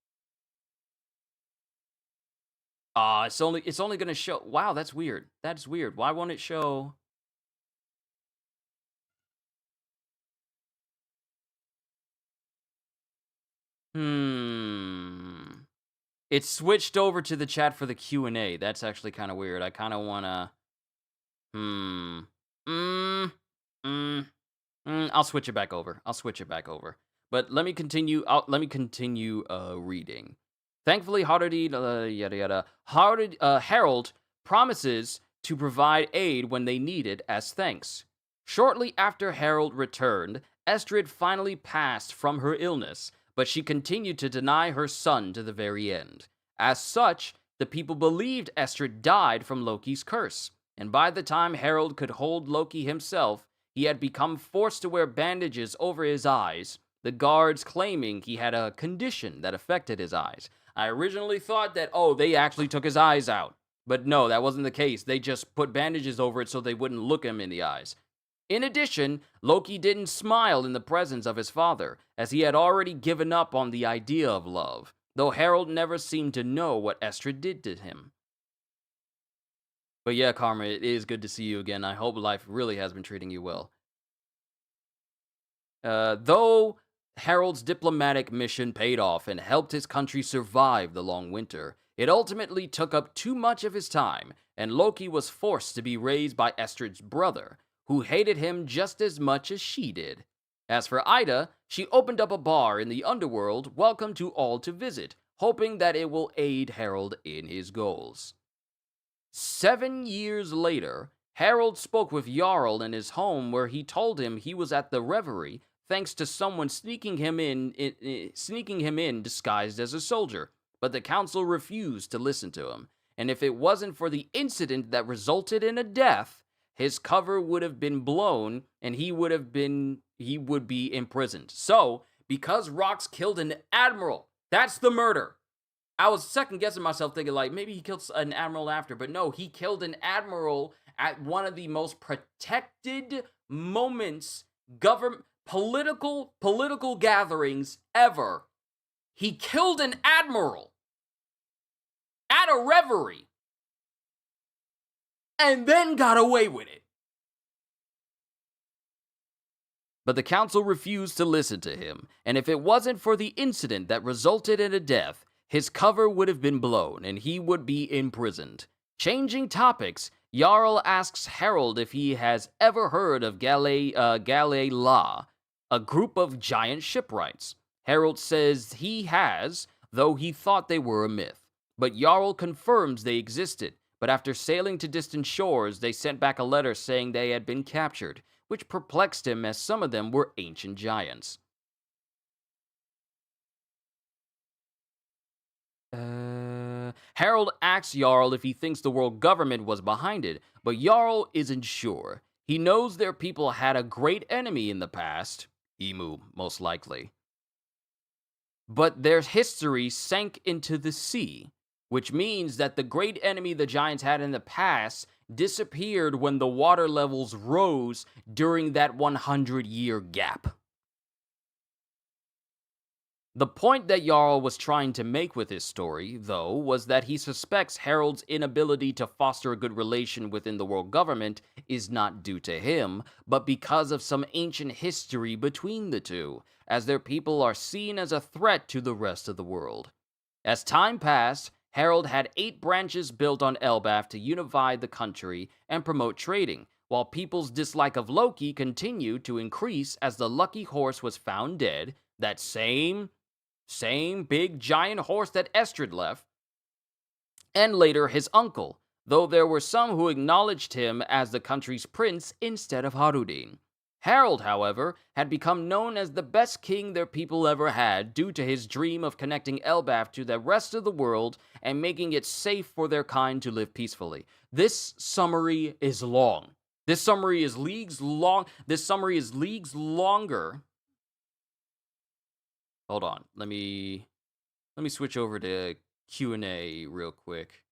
It's only gonna show. Wow, that's weird. That's weird. Why won't it show? It switched over to the chat for the Q&A. That's actually kind of weird. I kind of wanna. I'll switch it back over. But let me continue. Reading. Thankfully, Harold promises to provide aid when they need it as thanks. Shortly after Harold returned, Estrid finally passed from her illness, but she continued to deny her son to the very end. As such, the people believed Estrid died from Loki's curse, and by the time Harold could hold Loki himself, he had become forced to wear bandages over his eyes, the guards claiming he had a condition that affected his eyes. I originally thought that, they actually took his eyes out. But no, that wasn't the case. They just put bandages over it so they wouldn't look him in the eyes. In addition, Loki didn't smile in the presence of his father, as he had already given up on the idea of love, though Harold never seemed to know what Estrid did to him. But yeah, Karma, it is good to see you again. I hope life really has been treating you well. Though Harold's diplomatic mission paid off and helped his country survive the long winter, it ultimately took up too much of his time, and Loki was forced to be raised by Estrid's brother, who hated him just as much as she did. As for Ida, she opened up a bar in the underworld, welcome to all to visit, hoping that it will aid Harold in his goals. 7 years later, Harold spoke with Jarl in his home, where he told him he was at the reverie thanks to someone sneaking him in disguised as a soldier, but the council refused to listen to him, and if it wasn't for the incident that resulted in a death, his cover would have been blown and he would be imprisoned. So, because Rox killed an admiral, that's the murder. I was second guessing myself, thinking like maybe he killed an admiral after, but no, he killed an admiral at one of the most protected moments, political gatherings ever. He killed an admiral at a reverie and then got away with it. But the council refused to listen to him, and if it wasn't for the incident that resulted in a death, his cover would have been blown and he would be imprisoned. Changing topics, Jarl asks Harold if he has ever heard of Galei-La, a group of giant shipwrights. Harold says he has, though he thought they were a myth. But Jarl confirms they existed, but after sailing to distant shores, they sent back a letter saying they had been captured, which perplexed him as some of them were ancient giants. Harold asks Jarl if he thinks the world government was behind it, but Jarl isn't sure. He knows their people had a great enemy in the past, Emu, most likely. But their history sank into the sea. which means that the great enemy the giants had in the past disappeared when the water levels rose during that 100-year gap. The point that Jarl was trying to make with his story, though, was that he suspects Harold's inability to foster a good relation within the world government is not due to him, but because of some ancient history between the two, as their people are seen as a threat to the rest of the world. As time passed, Harold had 8 branches built on Elbaf to unify the country and promote trading, while people's dislike of Loki continued to increase as the lucky horse was found dead, that same big giant horse that Estrid left, and later his uncle, though there were some who acknowledged him as the country's prince instead of Harudin. Harold, however, had become known as the best king their people ever had due to his dream of connecting Elbaf to the rest of the world and making it safe for their kind to live peacefully. This summary is long. This summary is leagues long. This summary is leagues longer. Hold on. Let me switch over to Q&A real quick.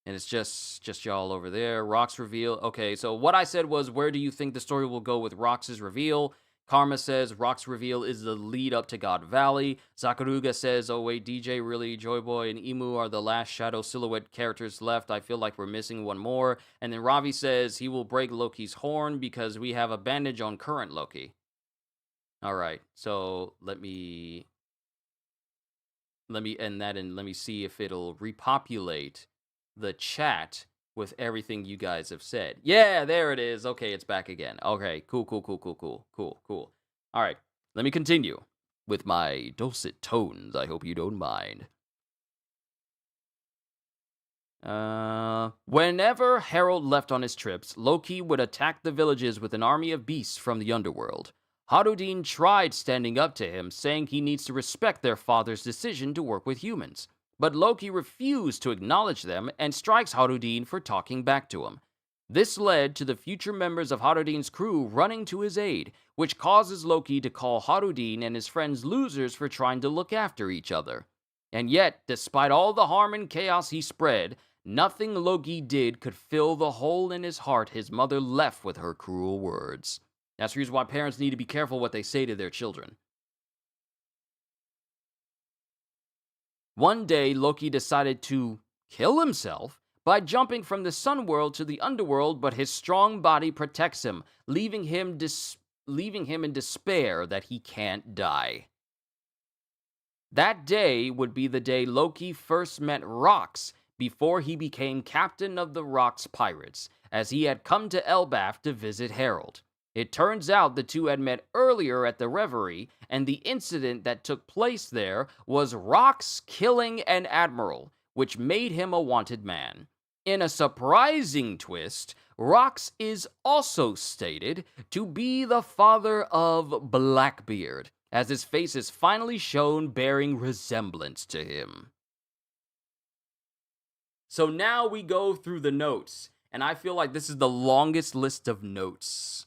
And it's just y'all over there. Rock's reveal. Okay, so what I said was, where do you think the story will go with Rox's reveal? Karma says Rock's reveal is the lead up to God Valley. Zakaruga says, oh wait, DJ, really, Joyboy and Emu are the last Shadow Silhouette characters left. I feel like we're missing one more. And then Ravi says he will break Loki's horn because we have a bandage on current Loki. All right, so let me end that and let me see if it'll repopulate the chat with everything you guys have said. Yeah, there it is. Okay, it's back again. Okay, cool. All right, let me continue with my dulcet tones. I hope you don't mind. Whenever Harold left on his trips, Loki would attack the villages with an army of beasts from the underworld. Harudin tried standing up to him, saying he needs to respect their father's decision to work with humans. But Loki refused to acknowledge them and strikes Harudin for talking back to him. This led to the future members of Harudin's crew running to his aid, which causes Loki to call Harudin and his friends losers for trying to look after each other. And yet, despite all the harm and chaos he spread, nothing Loki did could fill the hole in his heart his mother left with her cruel words. That's the reason why parents need to be careful what they say to their children. One day, Loki decided to kill himself by jumping from the sun world to the underworld, but his strong body protects him, leaving him in despair that he can't die. That day would be the day Loki first met Rox before he became captain of the Rox Pirates, as he had come to Elbaf to visit Harold. It turns out the two had met earlier at the Reverie, and the incident that took place there was Rox killing an admiral, which made him a wanted man. In a surprising twist, Rox is also stated to be the father of Blackbeard, as his face is finally shown bearing resemblance to him. So now we go through the notes, and I feel like this is the longest list of notes.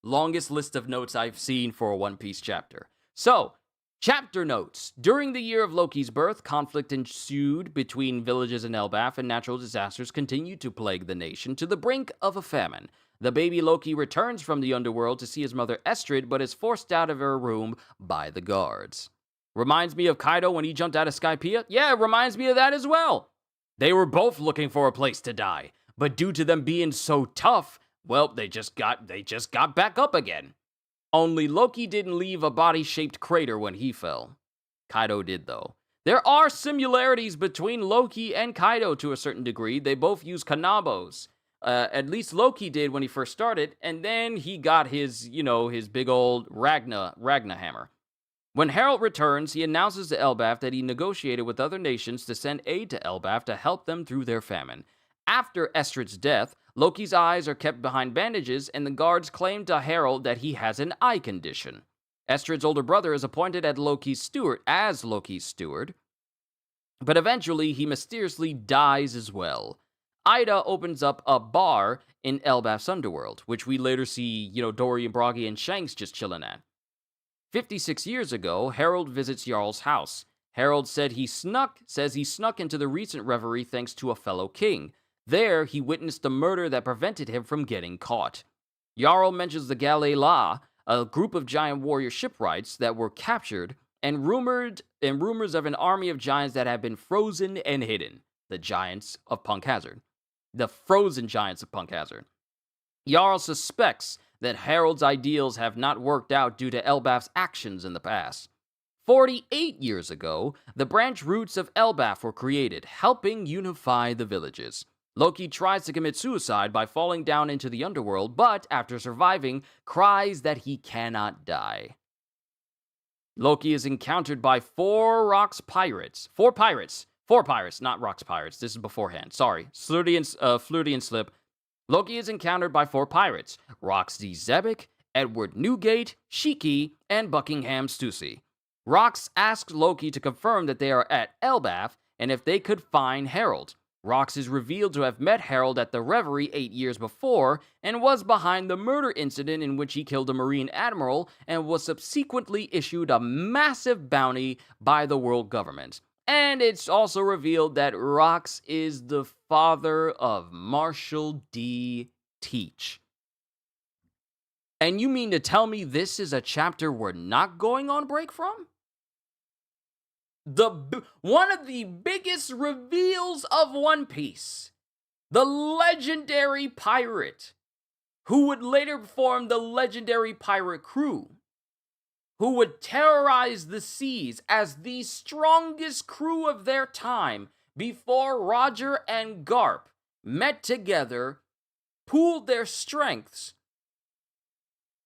Longest list of notes I've seen for a One Piece chapter. So, chapter notes. During the year of Loki's birth, conflict ensued between villages in Elbaf, and natural disasters continued to plague the nation to the brink of a famine. The baby Loki returns from the underworld to see his mother Estrid, but is forced out of her room by the guards. Reminds me of Kaido when he jumped out of Skypiea? Yeah, it reminds me of that as well. They were both looking for a place to die, but due to them being so tough, well, they just got back up again. Only Loki didn't leave a body-shaped crater when he fell. Kaido did, though. There are similarities between Loki and Kaido to a certain degree. They both use kanabos. At least Loki did when he first started, and then he got his big old Ragna hammer. When Harold returns, he announces to Elbaf that he negotiated with other nations to send aid to Elbaf to help them through their famine. After Estrid's death, Loki's eyes are kept behind bandages, and the guards claim to Harold that he has an eye condition. Estrid's older brother is appointed as Loki's steward, but eventually he mysteriously dies as well. Ida opens up a bar in Elbaf's underworld, which we later see, Dory and Broggy and Shanks just chilling at. 56 years ago, Harold visits Jarl's house. Harold says he snuck into the recent reverie thanks to a fellow king. There, he witnessed the murder that prevented him from getting caught. Jarl mentions the Galela, a group of giant warrior shipwrights that were captured, and rumors of an army of giants that had been frozen and hidden. The giants of Punk Hazard. The frozen giants of Punk Hazard. Jarl suspects that Harold's ideals have not worked out due to Elbaf's actions in the past. 48 years ago, the branch roots of Elbaf were created, helping unify the villages. Loki tries to commit suicide by falling down into the underworld, but after surviving, cries that he cannot die. Loki is encountered by four pirates, not rocks pirates. This is beforehand. Sorry, Flirty and Slip. Loki is encountered by four pirates: Rox D. Zebek, Edward Newgate, Shiki, and Buckingham Stussy. Rox asks Loki to confirm that they are at Elbaf and if they could find Harold. Rox is revealed to have met Harold at the Reverie 8 years before and was behind the murder incident in which he killed a Marine admiral and was subsequently issued a massive bounty by the world government. And it's also revealed that Rox is the father of Marshall D. Teach. And you mean to tell me this is a chapter we're not going on break from? One of the biggest reveals of One Piece, the legendary pirate, who would later form the legendary pirate crew, who would terrorize the seas as the strongest crew of their time before Roger and Garp met together, pooled their strengths,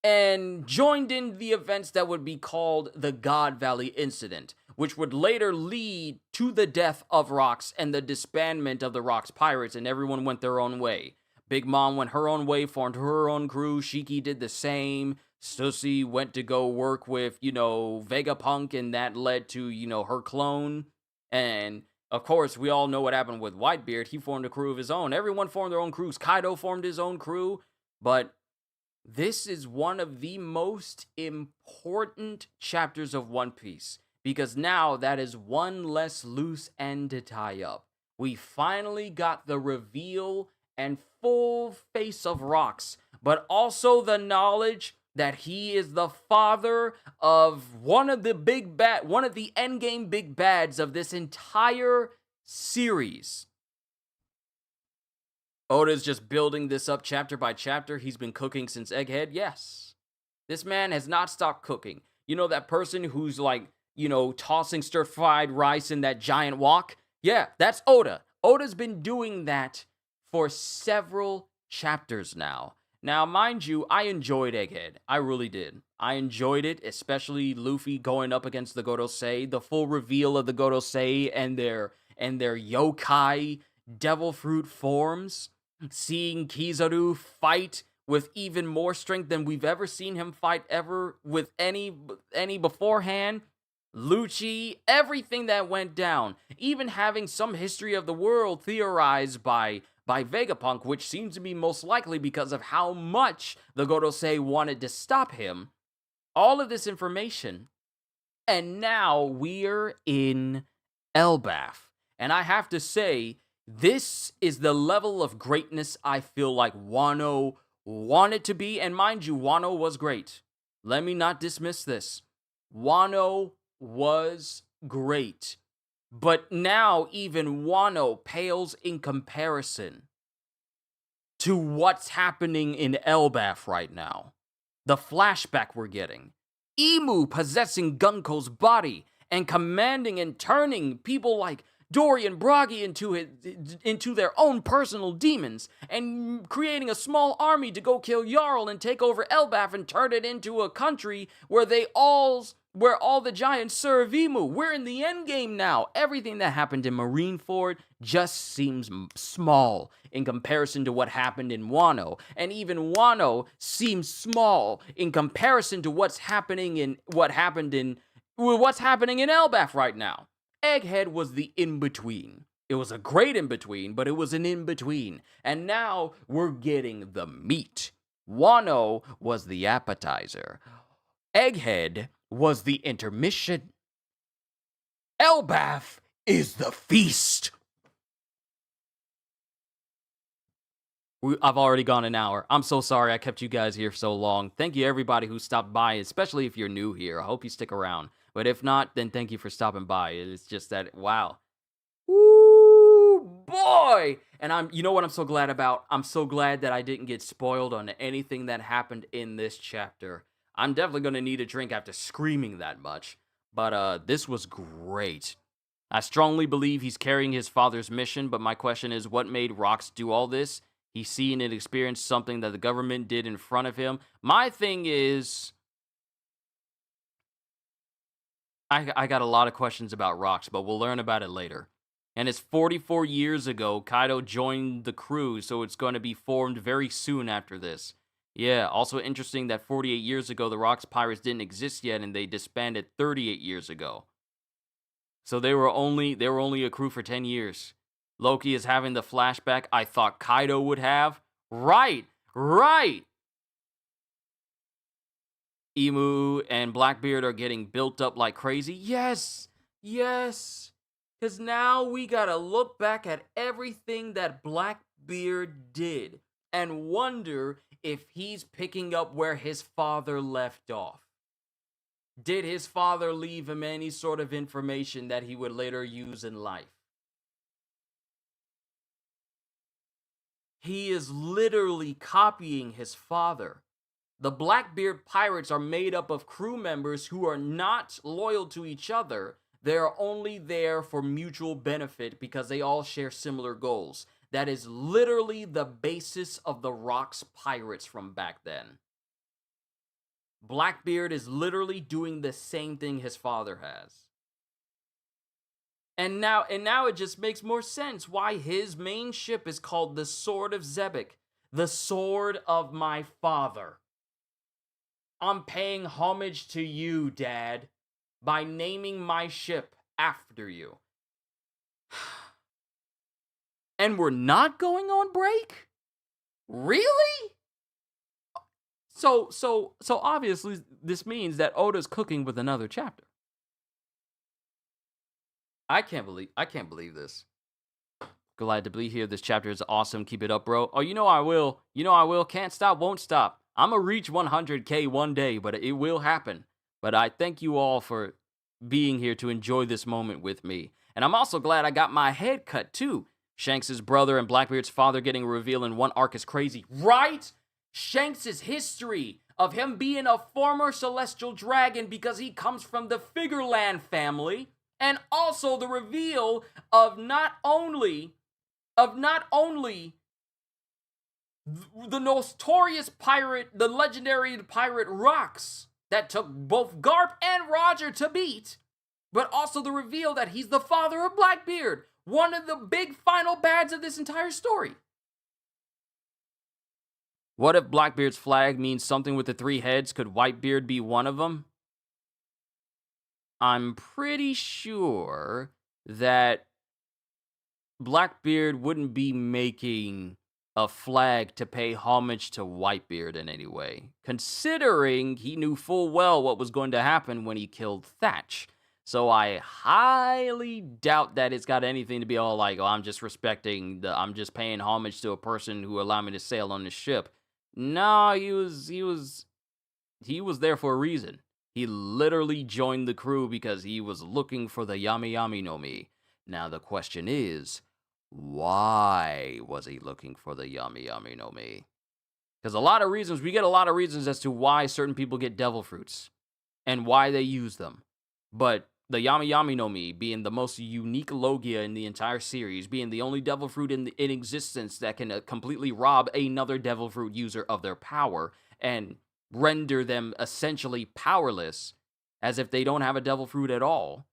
and joined in the events that would be called the God Valley Incident, which would later lead to the death of Rox and the disbandment of the Rox Pirates, and everyone went their own way. Big Mom went her own way, formed her own crew. Shiki did the same. Stussy went to go work with, Vegapunk, and that led to, her clone. And, of course, we all know what happened with Whitebeard. He formed a crew of his own. Everyone formed their own crews. Kaido formed his own crew. But this is one of the most important chapters of One Piece, because now that is one less loose end to tie up. We finally got the reveal and full face of Rox, but also the knowledge that he is the father of one of the endgame big bads of this entire series. Oda's just building this up chapter by chapter. He's been cooking since Egghead. Yes. This man has not stopped cooking. You know that person who's tossing stir-fried rice in that giant wok? Yeah, that's Oda. Oda's been doing that for several chapters now. Now, mind you, I enjoyed Egghead. I really did. I enjoyed it, especially Luffy going up against the Gorosei, the full reveal of the Gorosei and their yokai devil fruit forms. Seeing Kizaru fight with even more strength than we've ever seen him fight ever with any beforehand. Lucci, everything that went down, even having some history of the world theorized by Vegapunk, which seems to be most likely because of how much the Gorosei wanted to stop him. All of this information. And now we're in Elbaf. And I have to say, this is the level of greatness I feel like Wano wanted to be. And mind you, Wano was great. Let me not dismiss this. Wano was great. But now even Wano pales in comparison to what's happening in Elbaf right now. The flashback we're getting. Imu possessing Gunko's body and commanding and turning people like Dory and Bragi into their own personal demons, and creating a small army to go kill Jarl and take over Elbaf and turn it into a country where all the giants serve Imu. We're in the endgame now. Everything that happened in Marineford just seems small in comparison to what happened in Wano. And even Wano seems small in comparison to what's happening in Elbaf right now. Egghead was the in-between. It was a great in-between, but it was an in-between. And now we're getting the meat. Wano was the appetizer. Egghead was the intermission. Elbath is the feast. I've already gone an hour. I'm so sorry I kept you guys here so long. Thank you everybody who stopped by, especially if you're new here. I hope you stick around. But if not, then thank you for stopping by. It's just that, wow. Woo, boy! And you know what I'm so glad about? I'm so glad that I didn't get spoiled on anything that happened in this chapter. I'm definitely going to need a drink after screaming that much. But this was great. I strongly believe he's carrying his father's mission, but my question is, what made Rox do all this? He's seen and experienced something that the government did in front of him. My thing is, I got a lot of questions about Rox, but we'll learn about it later. And it's 44 years ago, Kaido joined the crew, so it's going to be formed very soon after this. Yeah, also interesting that 48 years ago, the Rox Pirates didn't exist yet, and they disbanded 38 years ago. So they were only a crew for 10 years. Loki is having the flashback I thought Kaido would have. Right. Emu and Blackbeard are getting built up like crazy. Yes. Because now we gotta look back at everything that Blackbeard did and wonder if he's picking up where his father left off. Did his father leave him any sort of information that he would later use in life? He is literally copying his father. The Blackbeard pirates are made up of crew members who are not loyal to each other. They are only there for mutual benefit because they all share similar goals. That is literally the basis of the Rox Pirates from back then. Blackbeard is literally doing the same thing his father has. And now it just makes more sense why his main ship is called the Sword of Zebek, the sword of my father. I'm paying homage to you, Dad, by naming my ship after you. And we're not going on break? Really? So obviously this means that Oda's cooking with another chapter. I can't believe this. Glad to be here. This chapter is awesome. Keep it up, bro. Oh, you know I will. Can't stop, won't stop. I'm gonna reach 100K one day, but it will happen. But I thank you all for being here to enjoy this moment with me. And I'm also glad I got my head cut too. Shanks' brother and Blackbeard's father getting revealed in one arc is crazy, right? Shanks' history of him being a former celestial dragon because he comes from the Figureland family, and also the reveal of not only the notorious pirate, the legendary pirate Rox that took both Garp and Roger to beat, but also the reveal that he's the father of Blackbeard, one of the big final bads of this entire story. What if Blackbeard's flag means something with the three heads? Could Whitebeard be one of them? I'm pretty sure that Blackbeard wouldn't be making a flag to pay homage to Whitebeard in any way, considering he knew full well what was going to happen when he killed Thatch. So I highly doubt that it's got anything to be all like, oh, I'm just paying homage to a person who allowed me to sail on this ship. No, he was there for a reason. He literally joined the crew because he was looking for the Yami Yami no Mi. Now the question is, why was he looking for the Yami Yami no Mi? Because we get a lot of reasons as to why certain people get devil fruits and why they use them. But the Yami Yami no Mi being the most unique Logia in the entire series, being the only devil fruit in existence that can completely rob another devil fruit user of their power and render them essentially powerless as if they don't have a devil fruit at all.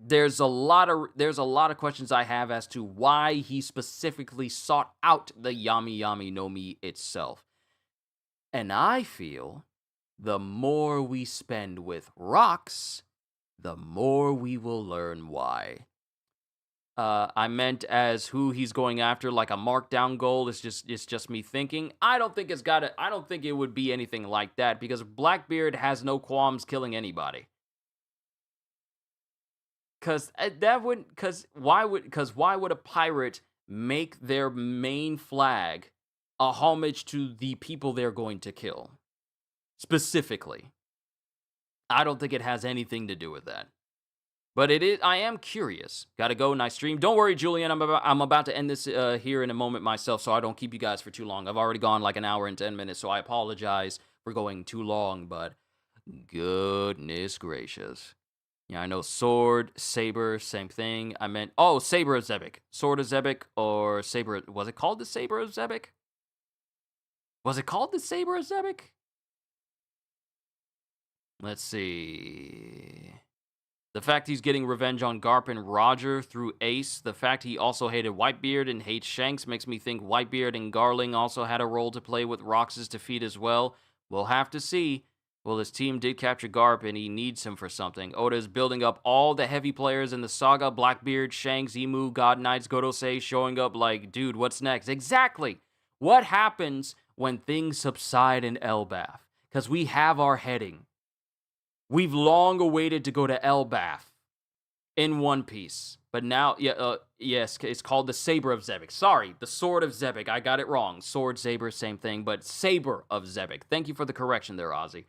There's a lot of questions I have as to why he specifically sought out the Yami Yami no Mi itself. And I feel the more we spend with Rox, the more we will learn why. I meant as who he's going after, like a markdown goal. It's just me thinking. I don't think it would be anything like that because Blackbeard has no qualms killing anybody. why would a pirate make their main flag a homage to the people they're going to kill? Specifically. I don't think it has anything to do with that. But it is. I am curious. Gotta go. Nice stream. Don't worry, Julian. I'm about to end this here in a moment myself, so I don't keep you guys for too long. I've already gone like an hour and 10 minutes, so I apologize for going too long. But goodness gracious, yeah, I know sword, saber, same thing. I meant saber of Zebek, sword of Zebek, or saber. Was it called the saber of Zebek? Was it called the saber of Zebek? Let's see. The fact he's getting revenge on Garp and Roger through Ace, the fact he also hated Whitebeard and hates Shanks makes me think Whitebeard and Garling also had a role to play with Rox's defeat as well. We'll have to see. Well, his team did capture Garp and he needs him for something. Oda is building up all the heavy players in the saga, Blackbeard, Shanks, Emu, God Knights, Godosei, showing up like, dude, what's next? Exactly. What happens when things subside in Elbaf? Because we have our heading. We've long awaited to go to Elbaf in One Piece. But now, yes, it's called the Saber of Zebek. Sorry, the Sword of Zebek. I got it wrong. Sword, Saber, same thing, but Saber of Zebek. Thank you for the correction there, Ozzy.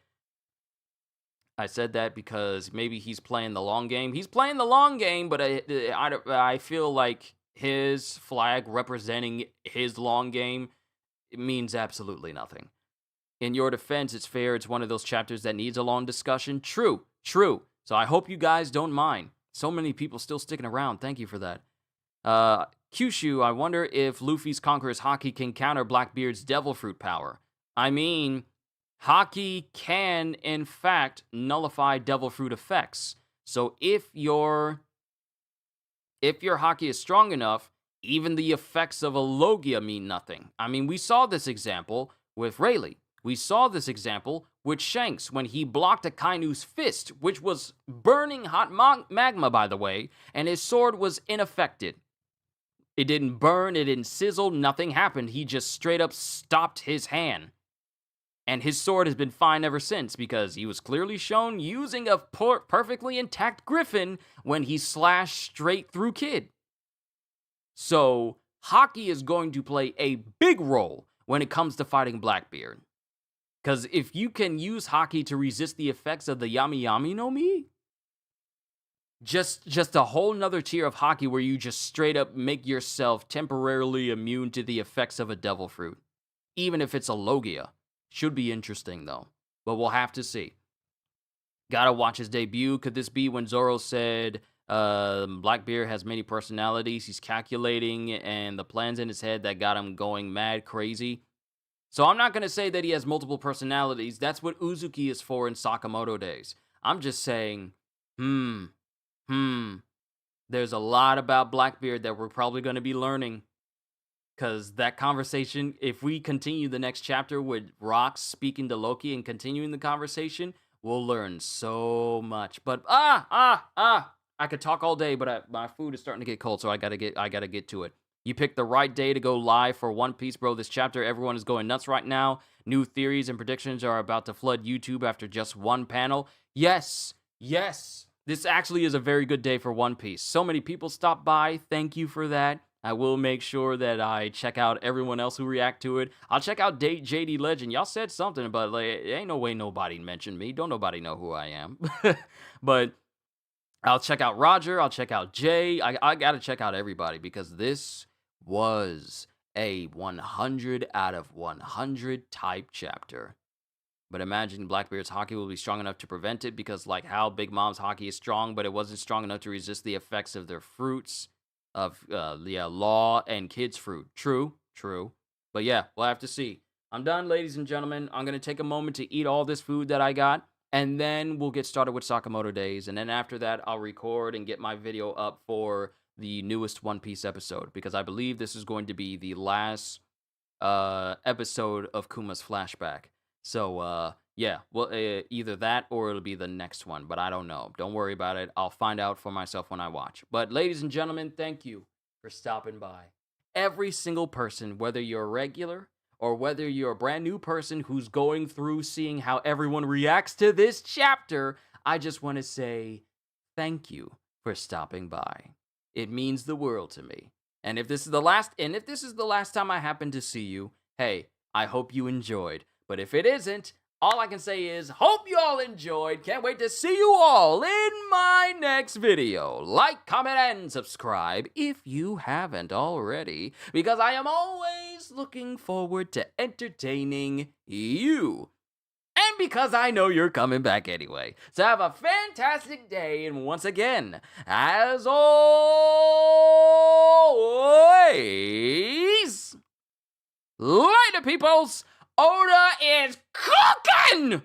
I said that because maybe he's playing the long game. He's playing the long game, but I feel like his flag representing his long game means absolutely nothing. In your defense, it's fair. It's one of those chapters that needs a long discussion. True. So I hope you guys don't mind. So many people still sticking around. Thank you for that. Qushu, I wonder if Luffy's Conqueror's Haki can counter Blackbeard's Devil Fruit power. I mean, Haki can, in fact, nullify Devil Fruit effects. So if your Haki is strong enough, even the effects of a Logia mean nothing. I mean, we saw this example with Rayleigh. We saw this example with Shanks when he blocked Akainu's fist, which was burning hot magma, by the way, and his sword was unaffected. It didn't burn, it didn't sizzle, nothing happened. He just straight up stopped his hand. And his sword has been fine ever since because he was clearly shown using a perfectly intact griffin when he slashed straight through Kid. So, Haki is going to play a big role when it comes to fighting Blackbeard. Because if you can use Haki to resist the effects of the Yami Yami no Mi, just a whole nother tier of Haki where you just straight up make yourself temporarily immune to the effects of a Devil Fruit. Even if it's a Logia. Should be interesting, though. But we'll have to see. Gotta watch his debut. Could this be when Zoro said, Blackbeard has many personalities, he's calculating, and the plans in his head that got him going mad crazy? So I'm not going to say that he has multiple personalities. That's what Uzuki is for in Sakamoto days. I'm just saying, there's a lot about Blackbeard that we're probably going to be learning. Because that conversation, if we continue the next chapter with Rox speaking to Loki and continuing the conversation, we'll learn so much. But, I could talk all day, but my food is starting to get cold, so I gotta get to it. You picked the right day to go live for One Piece, bro. This chapter, everyone is going nuts right now. New theories and predictions are about to flood YouTube after just one panel. Yes. This actually is a very good day for One Piece. So many people stopped by. Thank you for that. I will make sure that I check out everyone else who react to it. I'll check out JD Legend. Y'all said something, but like, ain't no way nobody mentioned me. Don't nobody know who I am. But I'll check out Roger. I'll check out Jay. I got to check out everybody because this was a 100 out of 100 type chapter. But imagine Blackbeard's Haki will be strong enough to prevent it because like how Big Mom's Haki is strong, but it wasn't strong enough to resist the effects of their fruits of Law and Kid's fruit. True. But yeah, we'll have to see. I'm done, ladies and gentlemen. I'm going to take a moment to eat all this food that I got. And then we'll get started with Sakamoto Days. And then after that, I'll record and get my video up for the newest One Piece episode. Because I believe this is going to be the last episode of Kuma's flashback. So, yeah, well, either that or it'll be the next one. But I don't know. Don't worry about it. I'll find out for myself when I watch. But ladies and gentlemen, thank you for stopping by. Every single person, whether you're a regular or whether you're a brand new person who's going through seeing how everyone reacts to this chapter, I just want to say thank you for stopping by. It means the world to me. And if this is the last time I happen to see you, hey, I hope you enjoyed. But if it isn't, all I can say is, hope you all enjoyed. Can't wait to see you all in my next video. Like, comment, and subscribe if you haven't already, because I am always looking forward to entertaining you. And because I know you're coming back anyway. So have a fantastic day, and once again, as always, later peoples, Oda is cooking!